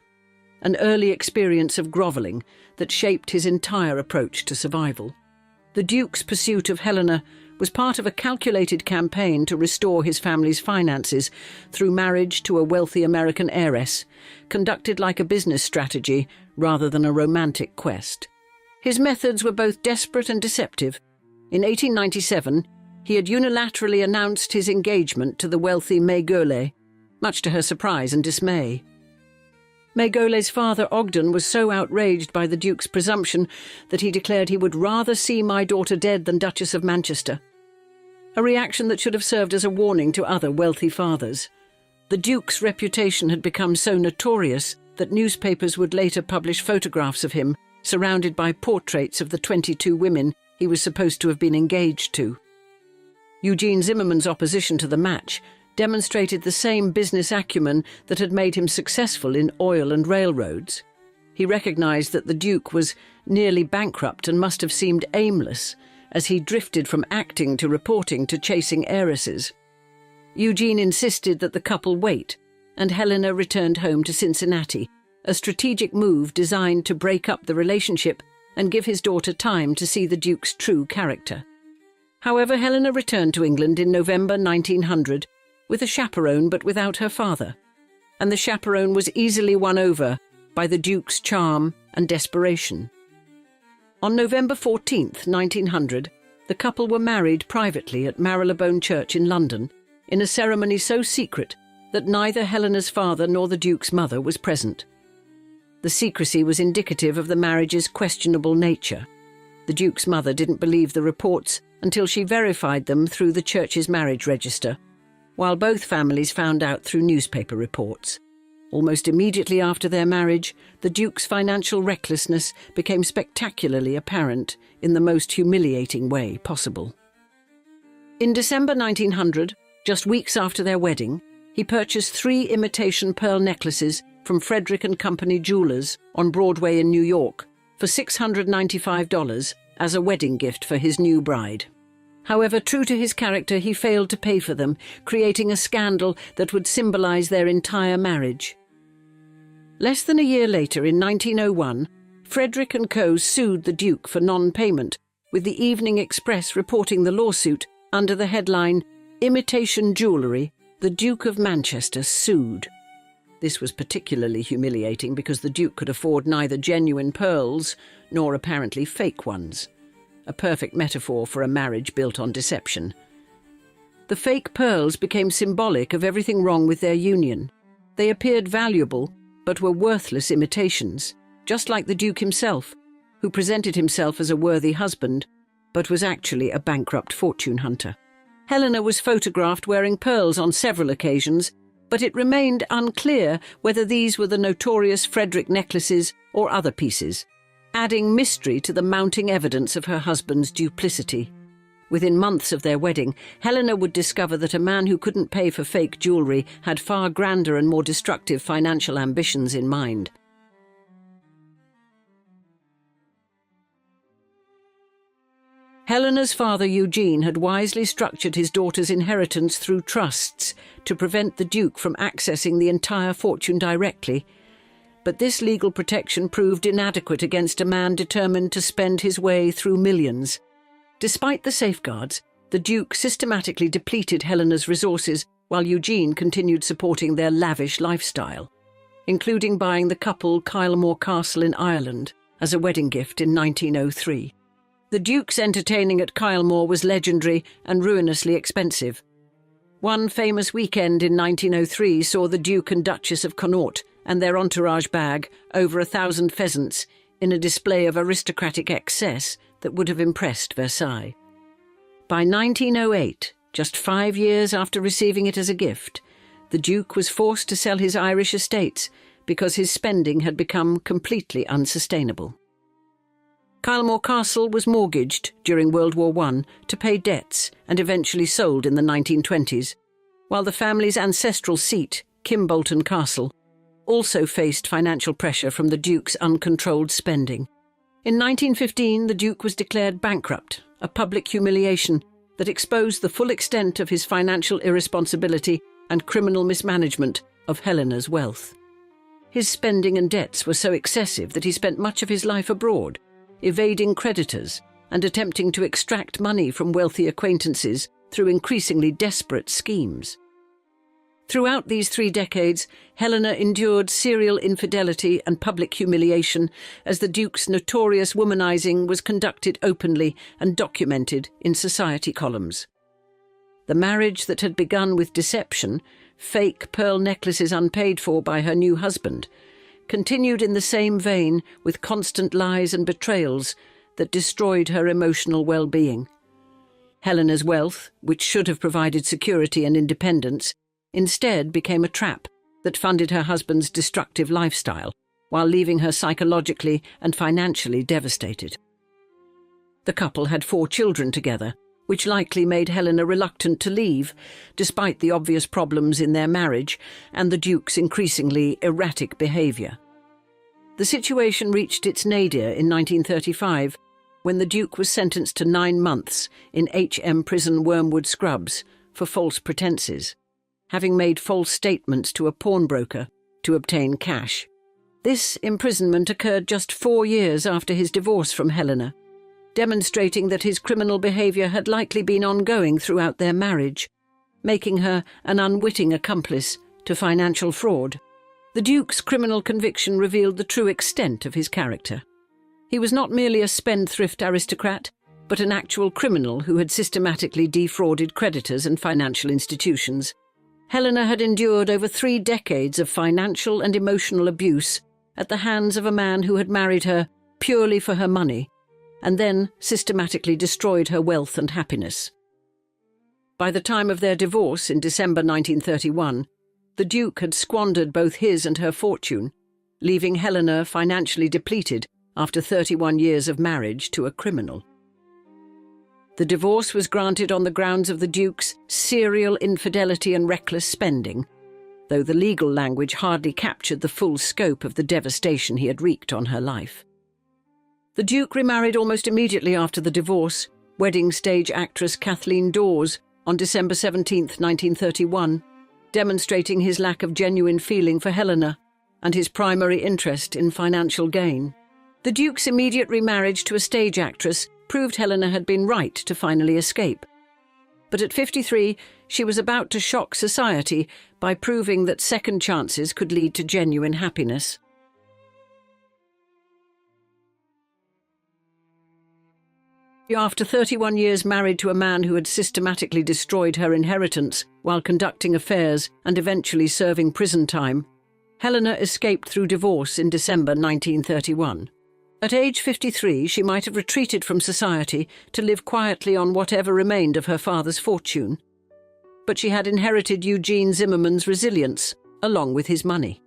an early experience of grovelling that shaped his entire approach to survival. The Duke's pursuit of Helena was part of a calculated campaign to restore his family's finances through marriage to a wealthy American heiress, conducted like a business strategy rather than a romantic quest. His methods were both desperate and deceptive. In 1897, he had unilaterally announced his engagement to the wealthy May Gould, much to her surprise and dismay. May Gould's father Ogden was so outraged by the Duke's presumption that he declared he would rather see my daughter dead than Duchess of Manchester, a reaction that should have served as a warning to other wealthy fathers. The Duke's reputation had become so notorious that newspapers would later publish photographs of him surrounded by portraits of the 22 women he was supposed to have been engaged to. Helena Zimmerman's opposition to the match demonstrated the same business acumen that had made him successful in oil and railroads. He recognized that the Duke was nearly bankrupt and must have seemed aimless as he drifted from acting to reporting to chasing heiresses. Eugene insisted that the couple wait, and Helena returned home to Cincinnati, a strategic move designed to break up the relationship and give his daughter time to see the Duke's true character. However, Helena returned to England in November 1900 with a chaperone but without her father, and the chaperone was easily won over by the Duke's charm and desperation. On November 14, 1900, the couple were married privately at Marylebone Church in London, in a ceremony so secret that neither Helena's father nor the Duke's mother was present. The secrecy was indicative of the marriage's questionable nature. The Duke's mother didn't believe the reports until she verified them through the church's marriage register, while both families found out through newspaper reports. Almost immediately after their marriage, the Duke's financial recklessness became spectacularly apparent in the most humiliating way possible. In December 1900, just weeks after their wedding, he purchased 3 imitation pearl necklaces from Frederick & Company jewelers on Broadway in New York for $695 as a wedding gift for his new bride. However, true to his character, he failed to pay for them, creating a scandal that would symbolize their entire marriage. Less than a year later, in 1901, Frederick & Co. sued the Duke for non-payment, with the Evening Express reporting the lawsuit under the headline, "Imitation Jewellery, the Duke of Manchester Sued." This was particularly humiliating because the Duke could afford neither genuine pearls nor apparently fake ones. A perfect metaphor for a marriage built on deception. The fake pearls became symbolic of everything wrong with their union. They appeared valuable, but were worthless imitations, just like the Duke himself, who presented himself as a worthy husband, but was actually a bankrupt fortune hunter. Helena was photographed wearing pearls on several occasions, but it remained unclear whether these were the notorious Frederick necklaces or other pieces, adding mystery to the mounting evidence of her husband's duplicity. Within months of their wedding, Helena would discover that a man who couldn't pay for fake jewellery had far grander and more destructive financial ambitions in mind. Helena's father Eugene had wisely structured his daughter's inheritance through trusts to prevent the Duke from accessing the entire fortune directly, but this legal protection proved inadequate against a man determined to spend his way through millions. Despite the safeguards, the Duke systematically depleted Helena's resources while Eugene continued supporting their lavish lifestyle, including buying the couple Kylemore Castle in Ireland as a wedding gift in 1903. The Duke's entertaining at Kylemore was legendary and ruinously expensive. One famous weekend in 1903 saw the Duke and Duchess of Connaught and their entourage bag over 1,000 pheasants in a display of aristocratic excess that would have impressed Versailles. By 1908, just 5 years after receiving it as a gift, the Duke was forced to sell his Irish estates because his spending had become completely unsustainable. Kylemore Castle was mortgaged during World War I to pay debts and eventually sold in the 1920s, while the family's ancestral seat, Kimbolton Castle, also faced financial pressure from the Duke's uncontrolled spending. In 1915, the Duke was declared bankrupt, a public humiliation that exposed the full extent of his financial irresponsibility and criminal mismanagement of Helena's wealth. His spending and debts were so excessive that he spent much of his life abroad, evading creditors and attempting to extract money from wealthy acquaintances through increasingly desperate schemes. Throughout these 3 decades, Helena endured serial infidelity and public humiliation as the Duke's notorious womanizing was conducted openly and documented in society columns. The marriage that had begun with deception, fake pearl necklaces unpaid for by her new husband, continued in the same vein with constant lies and betrayals that destroyed her emotional well-being. Helena's wealth, which should have provided security and independence, instead became a trap that funded her husband's destructive lifestyle while leaving her psychologically and financially devastated. The couple had 4 children together, which likely made Helena reluctant to leave, despite the obvious problems in their marriage and the Duke's increasingly erratic behaviour. The situation reached its nadir in 1935, when the Duke was sentenced to 9 months in HM Prison Wormwood Scrubs for false pretences, having made false statements to a pawnbroker to obtain cash. This imprisonment occurred just 4 years after his divorce from Helena, demonstrating that his criminal behaviour had likely been ongoing throughout their marriage, making her an unwitting accomplice to financial fraud. The Duke's criminal conviction revealed the true extent of his character. He was not merely a spendthrift aristocrat, but an actual criminal who had systematically defrauded creditors and financial institutions. Helena had endured over 3 decades of financial and emotional abuse at the hands of a man who had married her purely for her money, and then systematically destroyed her wealth and happiness. By the time of their divorce in December 1931, the Duke had squandered both his and her fortune, leaving Helena financially depleted after 31 years of marriage to a criminal. The divorce was granted on the grounds of the Duke's serial infidelity and reckless spending, though the legal language hardly captured the full scope of the devastation he had wreaked on her life. The Duke remarried almost immediately after the divorce, wedding stage actress Kathleen Dawes on December 17, 1931, demonstrating his lack of genuine feeling for Helena and his primary interest in financial gain. The Duke's immediate remarriage to a stage actress proved Helena had been right to finally escape. But at 53, she was about to shock society by proving that second chances could lead to genuine happiness. After 31 years married to a man who had systematically destroyed her inheritance while conducting affairs and eventually serving prison time, Helena escaped through divorce in December 1931. At age 53, she might have retreated from society to live quietly on whatever remained of her father's fortune. But she had inherited Eugene Zimmerman's resilience, along with his money.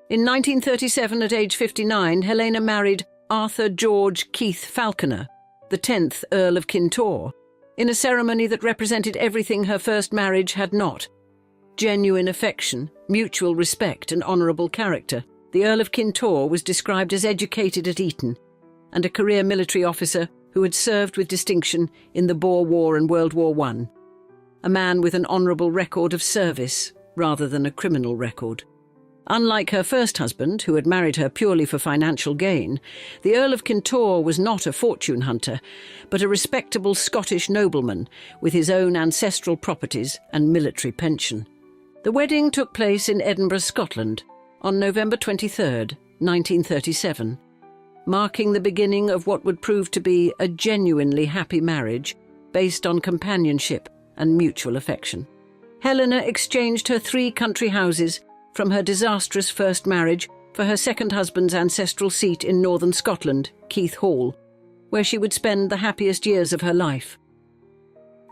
In 1937, at age 59, Helena married Arthur George Keith Falconer, the 10th Earl of Kintore, in a ceremony that represented everything her first marriage had not: genuine affection, mutual respect and honourable character. The Earl of Kintore was described as educated at Eton and a career military officer who had served with distinction in the Boer War and World War I. A man with an honourable record of service rather than a criminal record. Unlike her first husband, who had married her purely for financial gain, the Earl of Kintore was not a fortune hunter, but a respectable Scottish nobleman with his own ancestral properties and military pension. The wedding took place in Edinburgh, Scotland, on November 23, 1937, marking the beginning of what would prove to be a genuinely happy marriage based on companionship and mutual affection. Helena exchanged her 3 country houses from her disastrous first marriage for her second husband's ancestral seat in northern Scotland, Keith Hall, where she would spend the happiest years of her life.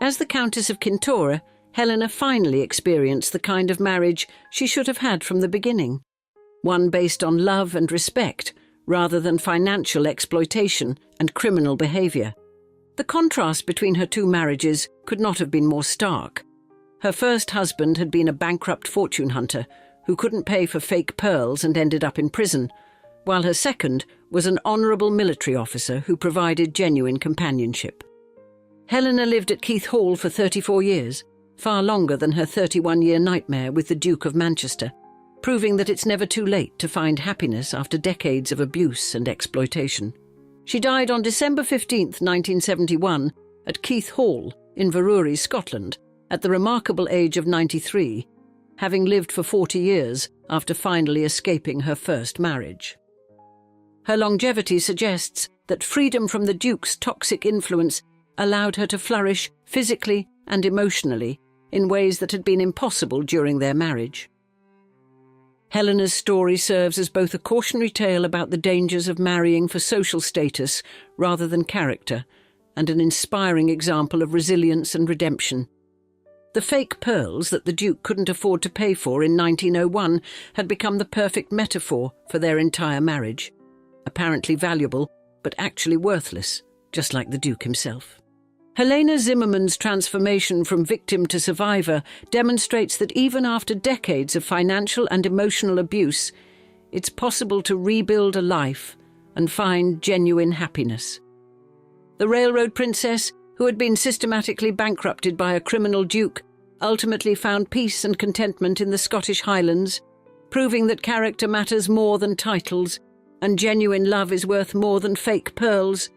As the Countess of Kintore, Helena finally experienced the kind of marriage she should have had from the beginning, one based on love and respect rather than financial exploitation and criminal behaviour. The contrast between her 2 marriages could not have been more stark. Her first husband had been a bankrupt fortune hunter who couldn't pay for fake pearls and ended up in prison, while her second was an honourable military officer who provided genuine companionship. Helena lived at Keith Hall for 34 years, far longer than her 31-year nightmare with the Duke of Manchester, proving that it's never too late to find happiness after decades of abuse and exploitation. She died on December 15, 1971, at Keith Hall in Inverurie, Scotland, at the remarkable age of 93, having lived for 40 years after finally escaping her first marriage. Her longevity suggests that freedom from the Duke's toxic influence allowed her to flourish physically and emotionally in ways that had been impossible during their marriage. Helena's story serves as both a cautionary tale about the dangers of marrying for social status rather than character, and an inspiring example of resilience and redemption. The fake pearls that the Duke couldn't afford to pay for in 1901 had become the perfect metaphor for their entire marriage. Apparently valuable, but actually worthless, just like the Duke himself. Helena Zimmerman's transformation from victim to survivor demonstrates that even after decades of financial and emotional abuse, it's possible to rebuild a life and find genuine happiness. The railroad princess, who had been systematically bankrupted by a criminal duke, ultimately found peace and contentment in the Scottish Highlands, proving that character matters more than titles and genuine love is worth more than fake pearls.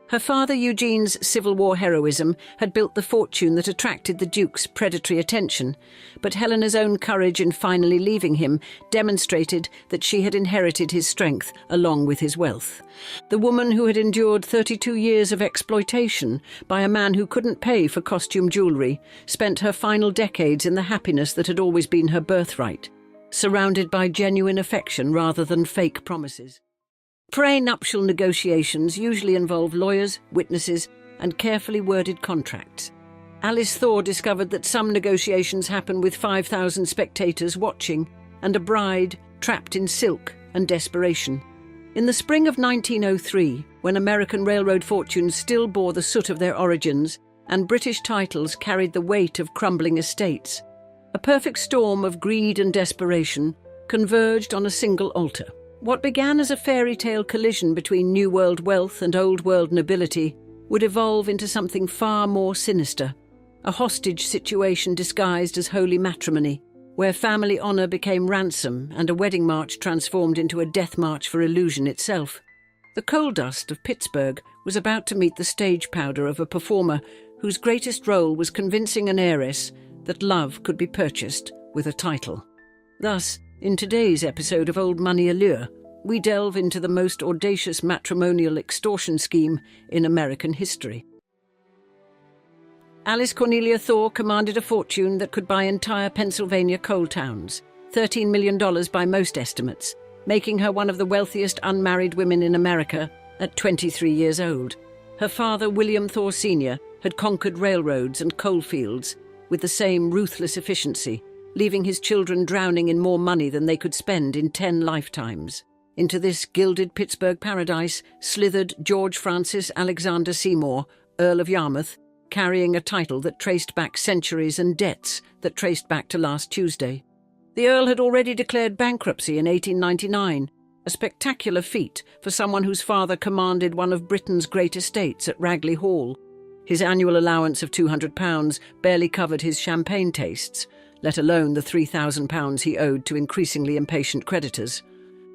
Her father Eugene's Civil War heroism had built the fortune that attracted the Duke's predatory attention, but Helena's own courage in finally leaving him demonstrated that she had inherited his strength along with his wealth. The woman who had endured 32 years of exploitation by a man who couldn't pay for costume jewellery spent her final decades in the happiness that had always been her birthright, surrounded by genuine affection rather than fake promises. Prenuptial negotiations usually involve lawyers, witnesses, and carefully worded contracts. Alice Thaw discovered that some negotiations happen with 5,000 spectators watching and a bride trapped in silk and desperation. In the spring of 1903, when American railroad fortunes still bore the soot of their origins and British titles carried the weight of crumbling estates, a perfect storm of greed and desperation converged on a single altar. What began as a fairy tale collision between New World wealth and Old World nobility would evolve into something far more sinister, a hostage situation disguised as holy matrimony, where family honour became ransom and a wedding march transformed into a death march for illusion itself. The coal dust of Pittsburgh was about to meet the stage powder of a performer whose greatest role was convincing an heiress that love could be purchased with a title. Thus, in today's episode of Old Money Allure, we delve into the most audacious matrimonial extortion scheme in American history. Alice Cornelia Thaw commanded a fortune that could buy entire Pennsylvania coal towns, $13 million by most estimates, making her one of the wealthiest unmarried women in America at 23 years old. Her father, William Thaw Sr., had conquered railroads and coal fields with the same ruthless efficiency, leaving his children drowning in more money than they could spend in 10 lifetimes. Into this gilded Pittsburgh paradise slithered George Francis Alexander Seymour, Earl of Yarmouth, carrying a title that traced back centuries and debts that traced back to last Tuesday. The Earl had already declared bankruptcy in 1899, a spectacular feat for someone whose father commanded one of Britain's great estates at Ragley Hall. His annual allowance of £200 barely covered his champagne tastes, let alone the £3,000 he owed to increasingly impatient creditors.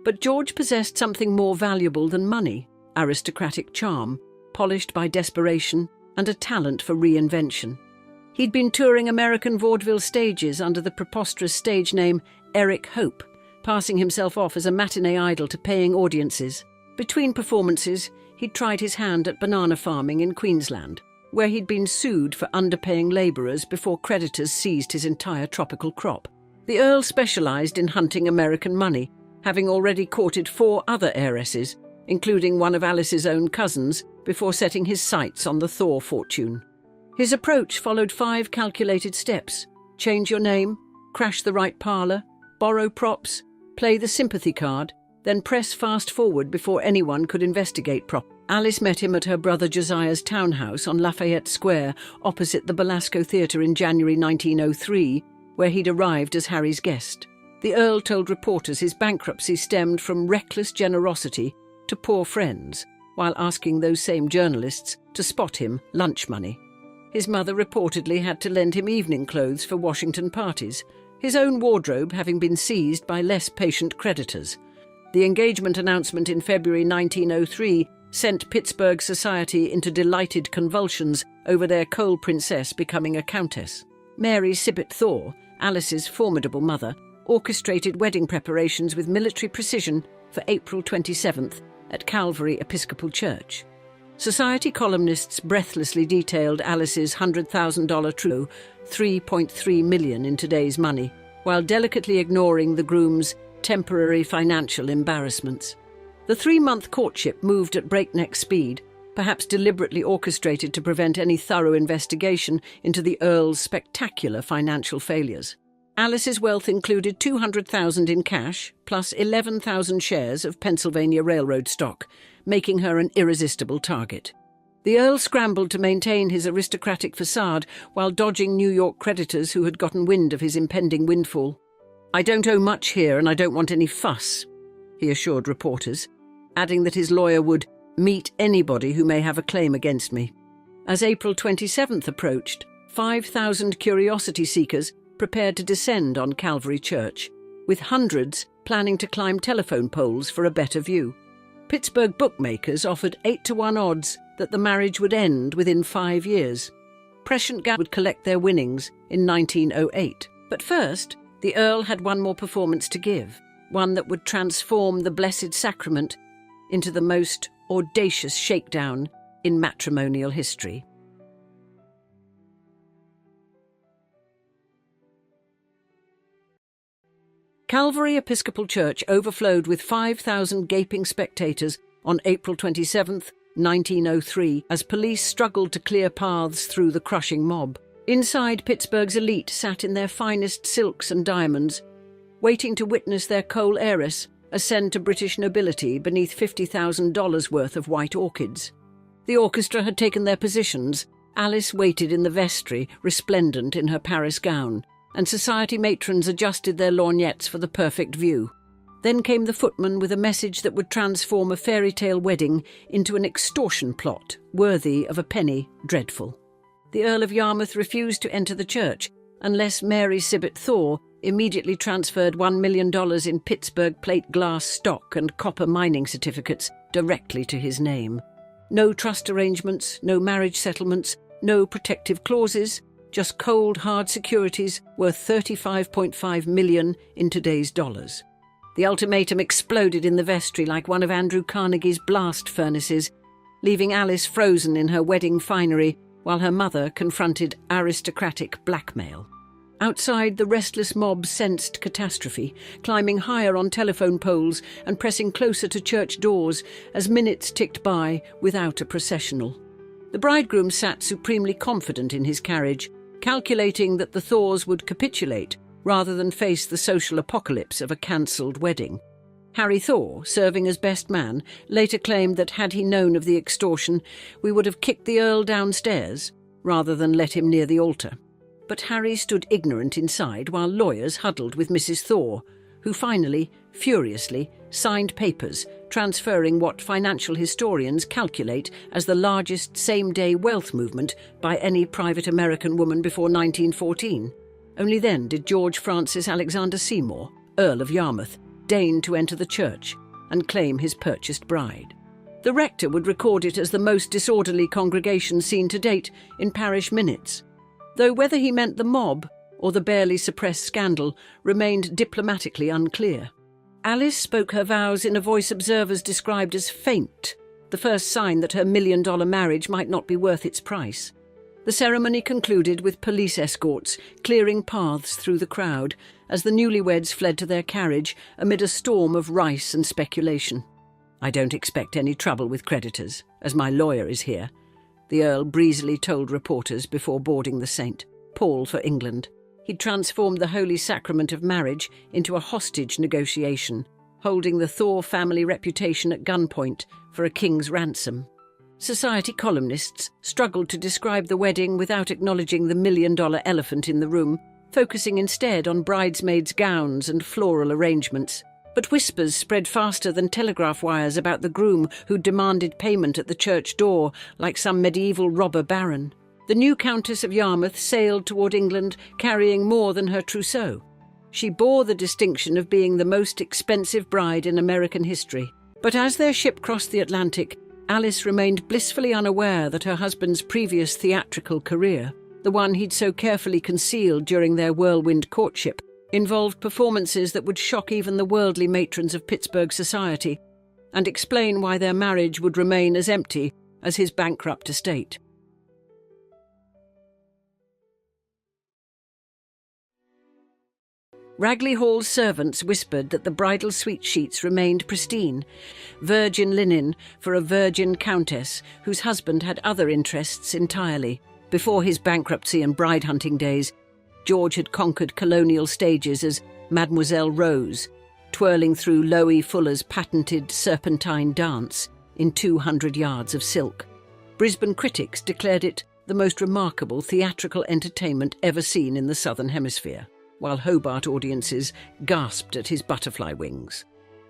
But George possessed something more valuable than money: aristocratic charm, polished by desperation, and a talent for reinvention. He'd been touring American vaudeville stages under the preposterous stage name Eric Hope, passing himself off as a matinee idol to paying audiences. Between performances, he'd tried his hand at banana farming in Queensland, where he'd been sued for underpaying labourers before creditors seized his entire tropical crop. The Earl specialised in hunting American money, having already courted 4 other heiresses, including one of Alice's own cousins, before setting his sights on the Thaw fortune. His approach followed 5 calculated steps: change your name, crash the right parlour, borrow props, play the sympathy card, then press fast forward before anyone could investigate properly. Alice met him at her brother Josiah's townhouse on Lafayette Square, opposite the Belasco Theatre in January 1903, where he'd arrived as Harry's guest. The Earl told reporters his bankruptcy stemmed from reckless generosity to poor friends, while asking those same journalists to spot him lunch money. His mother reportedly had to lend him evening clothes for Washington parties, his own wardrobe having been seized by less patient creditors. The engagement announcement in February 1903 sent Pittsburgh society into delighted convulsions over their coal princess becoming a countess. Mary Sibbett Thaw, Alice's formidable mother, orchestrated wedding preparations with military precision for April 27th at Calvary Episcopal Church. Society columnists breathlessly detailed Alice's $100,000 trousseau, $3.3 million in today's money, while delicately ignoring the groom's temporary financial embarrassments. The 3-month courtship moved at breakneck speed, perhaps deliberately orchestrated to prevent any thorough investigation into the Earl's spectacular financial failures. Alice's wealth included $200,000 in cash, plus 11,000 shares of Pennsylvania Railroad stock, making her an irresistible target. The Earl scrambled to maintain his aristocratic facade while dodging New York creditors who had gotten wind of his impending windfall. "I don't owe much here and I don't want any fuss," he assured reporters, adding that his lawyer would meet anybody who may have a claim against me. As April 27th approached, 5,000 curiosity seekers prepared to descend on Calvary Church, with hundreds planning to climb telephone poles for a better view. Pittsburgh bookmakers offered 8-to-1 odds that the marriage would end within 5 years. Prescient Gap would collect their winnings in 1908. But first, the Earl had one more performance to give, one that would transform the Blessed Sacrament into the most audacious shakedown in matrimonial history. Calvary Episcopal Church overflowed with 5,000 gaping spectators on April 27, 1903, as police struggled to clear paths through the crushing mob. Inside, Pittsburgh's elite sat in their finest silks and diamonds, waiting to witness their coal heiress ascend to British nobility beneath $50,000 worth of white orchids. The orchestra had taken their positions. Alice waited in the vestry, resplendent in her Paris gown, and society matrons adjusted their lorgnettes for the perfect view. Then came the footman with a message that would transform a fairy tale wedding into an extortion plot worthy of a penny dreadful. The Earl of Yarmouth refused to enter the church unless Mary Sibbett Thaw immediately transferred $1 million in Pittsburgh plate glass stock and copper mining certificates directly to his name. No trust arrangements, no marriage settlements, no protective clauses, just cold, hard securities worth $35.5 million in today's dollars. The ultimatum exploded in the vestry like one of Andrew Carnegie's blast furnaces, leaving Alice frozen in her wedding finery while her mother confronted aristocratic blackmail. Outside, the restless mob sensed catastrophe, climbing higher on telephone poles and pressing closer to church doors as minutes ticked by without a processional. The bridegroom sat supremely confident in his carriage, calculating that the Thaws would capitulate rather than face the social apocalypse of a cancelled wedding. Harry Thaw, serving as best man, later claimed that had he known of the extortion, we would have kicked the Earl downstairs rather than let him near the altar. But Harry stood ignorant inside while lawyers huddled with Mrs. Thaw, who finally, furiously, signed papers transferring what financial historians calculate as the largest same-day wealth movement by any private American woman before 1914. Only then did George Francis Alexander Seymour, Earl of Yarmouth, deign to enter the church and claim his purchased bride. The rector would record it as the most disorderly congregation seen to date in parish minutes, though whether he meant the mob or the barely suppressed scandal remained diplomatically unclear. Alice spoke her vows in a voice observers described as faint, the first sign that her $1 million marriage might not be worth its price. The ceremony concluded with police escorts clearing paths through the crowd as the newlyweds fled to their carriage amid a storm of rice and speculation. "I don't expect any trouble with creditors, as my lawyer is here," the Earl breezily told reporters before boarding the Saint, Paul for England. He'd transformed the holy sacrament of marriage into a hostage negotiation, holding the Thaw family reputation at gunpoint for a king's ransom. Society columnists struggled to describe the wedding without acknowledging the $1 million elephant in the room, focusing instead on bridesmaids' gowns and floral arrangements. But whispers spread faster than telegraph wires about the groom who demanded payment at the church door like some medieval robber baron. The new Countess of Yarmouth sailed toward England carrying more than her trousseau. She bore the distinction of being the most expensive bride in American history. But as their ship crossed the Atlantic, Alice remained blissfully unaware that her husband's previous theatrical career, the one he'd so carefully concealed during their whirlwind courtship, involved performances that would shock even the worldly matrons of Pittsburgh society and explain why their marriage would remain as empty as his bankrupt estate. Ragley Hall's servants whispered that the bridal suite sheets remained pristine, virgin linen for a virgin countess whose husband had other interests entirely. Before his bankruptcy and bride-hunting days, George had conquered colonial stages as Mademoiselle Rose, twirling through Loie Fuller's patented serpentine dance in 200 yards of silk. Brisbane critics declared it the most remarkable theatrical entertainment ever seen in the Southern Hemisphere, while Hobart audiences gasped at his butterfly wings.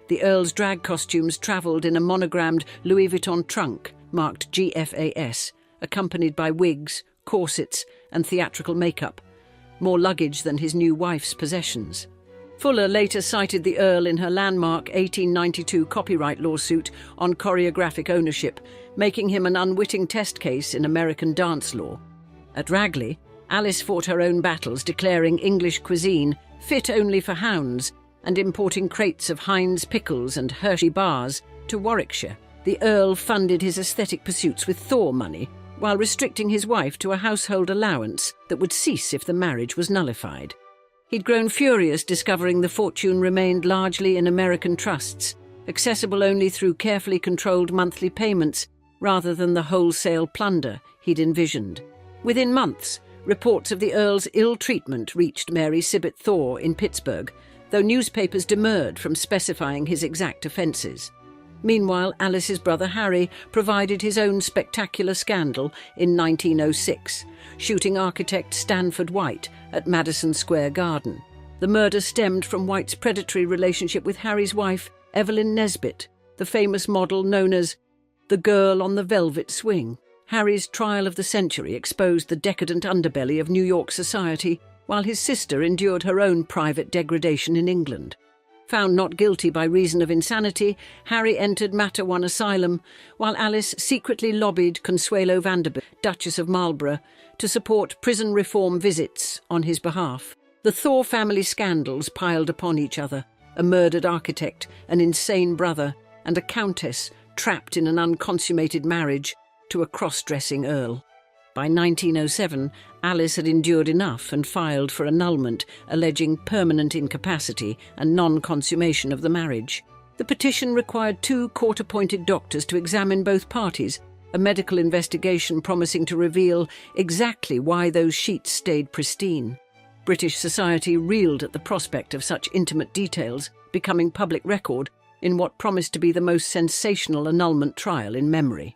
The Earl's drag costumes travelled in a monogrammed Louis Vuitton trunk marked GFAS, accompanied by wigs, corsets and theatrical makeup, more luggage than his new wife's possessions. Fuller later cited the Earl in her landmark 1892 copyright lawsuit on choreographic ownership, making him an unwitting test case in American dance law. At Ragley, Alice fought her own battles, declaring English cuisine fit only for hounds and importing crates of Heinz pickles and Hershey bars to Warwickshire. The Earl funded his aesthetic pursuits with Thaw money, while restricting his wife to a household allowance that would cease if the marriage was nullified. He'd grown furious discovering the fortune remained largely in American trusts, accessible only through carefully controlled monthly payments rather than the wholesale plunder he'd envisioned. Within months, reports of the Earl's ill treatment reached Mary Sibbett Thaw in Pittsburgh, though newspapers demurred from specifying his exact offences. Meanwhile, Alice's brother Harry provided his own spectacular scandal in 1906, shooting architect Stanford White at Madison Square Garden. The murder stemmed from White's predatory relationship with Harry's wife, Evelyn Nesbit, the famous model known as the Girl on the Velvet Swing. Harry's trial of the century exposed the decadent underbelly of New York society, while his sister endured her own private degradation in England. Found not guilty by reason of insanity, Harry entered Matterhorn Asylum, while Alice secretly lobbied Consuelo Vanderbilt, Duchess of Marlborough, to support prison reform visits on his behalf. The Thaw family scandals piled upon each other: a murdered architect, an insane brother, and a countess trapped in an unconsummated marriage to a cross-dressing earl. By 1907, Alice had endured enough and filed for annulment, alleging permanent incapacity and non-consummation of the marriage. The petition required 2 court-appointed doctors to examine both parties, a medical investigation promising to reveal exactly why those sheets stayed pristine. British society reeled at the prospect of such intimate details becoming public record in what promised to be the most sensational annulment trial in memory.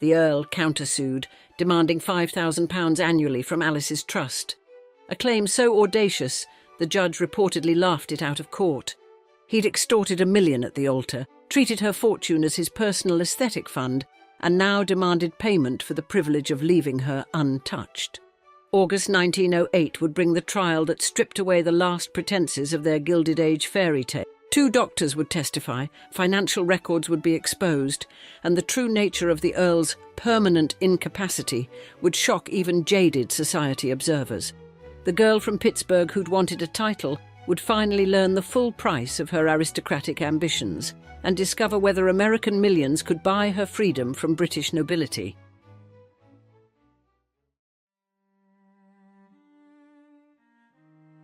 The Earl countersued, demanding £5,000 annually from Alice's trust. A claim so audacious, the judge reportedly laughed it out of court. He'd extorted $1 million at the altar, treated her fortune as his personal aesthetic fund, and now demanded payment for the privilege of leaving her untouched. August 1908 would bring the trial that stripped away the last pretenses of their Gilded Age fairy tale. 2 doctors would testify, financial records would be exposed, and the true nature of the Earl's permanent incapacity would shock even jaded society observers. The girl from Pittsburgh who'd wanted a title would finally learn the full price of her aristocratic ambitions and discover whether American millions could buy her freedom from British nobility.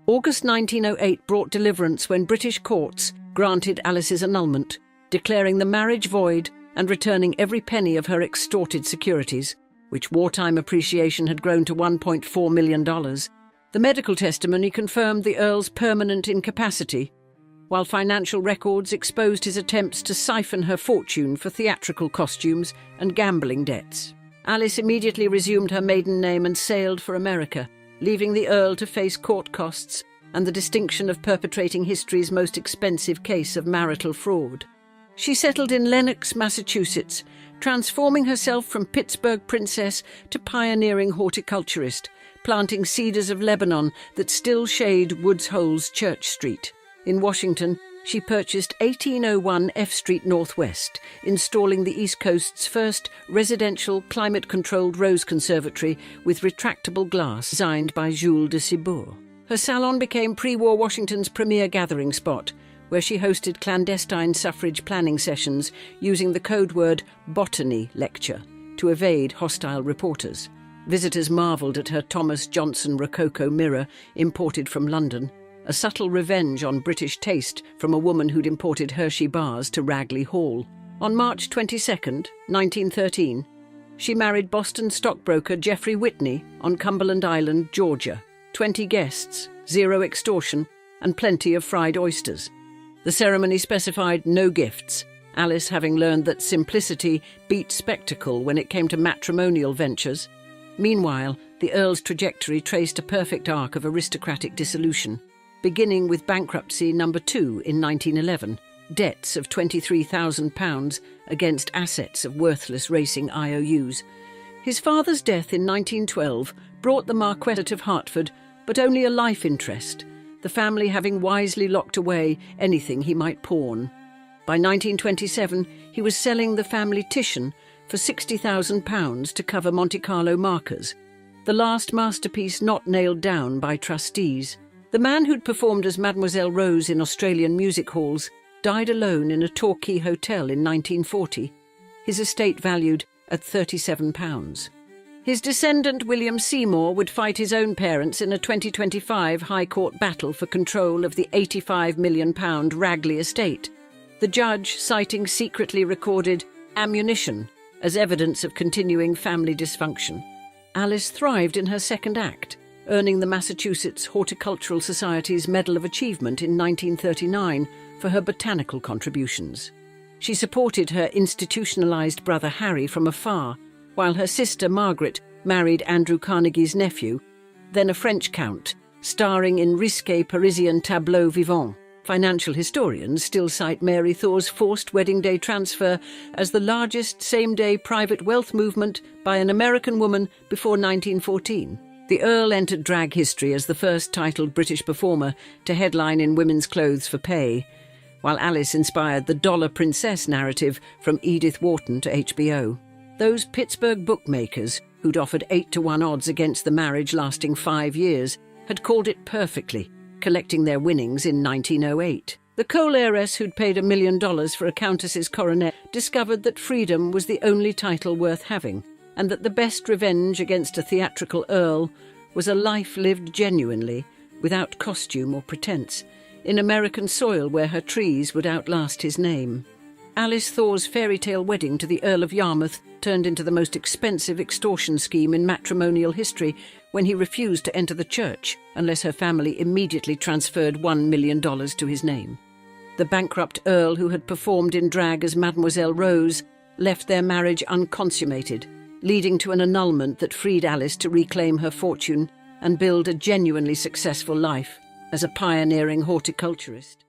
August 1908 brought deliverance when British courts granted Alice's annulment, declaring the marriage void and returning every penny of her extorted securities, which wartime appreciation had grown to $1.4 million. The medical testimony confirmed the Earl's permanent incapacity, while financial records exposed his attempts to siphon her fortune for theatrical costumes and gambling debts. Alice immediately resumed her maiden name and sailed for America, leaving the Earl to face court costs and the distinction of perpetrating history's most expensive case of marital fraud. She settled in Lenox, Massachusetts, transforming herself from Pittsburgh princess to pioneering horticulturist, planting cedars of Lebanon that still shade Woods Hole's Church Street. In Washington, she purchased 1801 F Street Northwest, installing the East Coast's first residential climate-controlled rose conservatory with retractable glass designed by Jules de Cibourg. Her salon became pre-war Washington's premier gathering spot, where she hosted clandestine suffrage planning sessions using the code word botany lecture to evade hostile reporters. Visitors marvelled at her Thomas Johnson Rococo mirror imported from London, a subtle revenge on British taste from a woman who'd imported Hershey bars to Ragley Hall. On March 22, 1913, she married Boston stockbroker Geoffrey Whitney on Cumberland Island, Georgia. 20 guests, 0 extortion, and plenty of fried oysters. The ceremony specified no gifts, Alice having learned that simplicity beat spectacle when it came to matrimonial ventures. Meanwhile, the Earl's trajectory traced a perfect arc of aristocratic dissolution, beginning with bankruptcy number 2 in 1911, debts of £23,000 against assets of worthless racing IOUs. His father's death in 1912 brought the Marquess of Hertford, but only a life interest, the family having wisely locked away anything he might pawn. By 1927, he was selling the family Titian for £60,000 to cover Monte Carlo markers, the last masterpiece not nailed down by trustees. The man who'd performed as Mademoiselle Rose in Australian music halls died alone in a Torquay hotel in 1940, his estate valued at £37. His descendant William Seymour would fight his own parents in a 2025 High Court battle for control of the £85 million Ragley estate, the judge citing secretly recorded ammunition as evidence of continuing family dysfunction. Alice thrived in her second act, earning the Massachusetts Horticultural Society's Medal of Achievement in 1939 for her botanical contributions. She supported her institutionalized brother Harry from afar, while her sister Margaret married Andrew Carnegie's nephew, then a French count, starring in risque Parisian tableaux vivants. Financial historians still cite Mary Thaw's forced wedding day transfer as the largest same-day private wealth movement by an American woman before 1914. The Earl entered drag history as the first titled British performer to headline in women's clothes for pay, while Alice inspired the Dollar Princess narrative from Edith Wharton to HBO. Those Pittsburgh bookmakers, who'd offered 8-to-1 odds against the marriage lasting 5 years, had called it perfectly, collecting their winnings in 1908. The coal heiress who'd paid $1 million for a countess's coronet discovered that freedom was the only title worth having, and that the best revenge against a theatrical earl was a life lived genuinely, without costume or pretense, in American soil where her trees would outlast his name. Alice Thaw's fairy tale wedding to the Earl of Yarmouth turned into the most expensive extortion scheme in matrimonial history when he refused to enter the church unless her family immediately transferred $1 million to his name. The bankrupt Earl who had performed in drag as Mademoiselle Rose left their marriage unconsummated, leading to an annulment that freed Alice to reclaim her fortune and build a genuinely successful life as a pioneering horticulturist.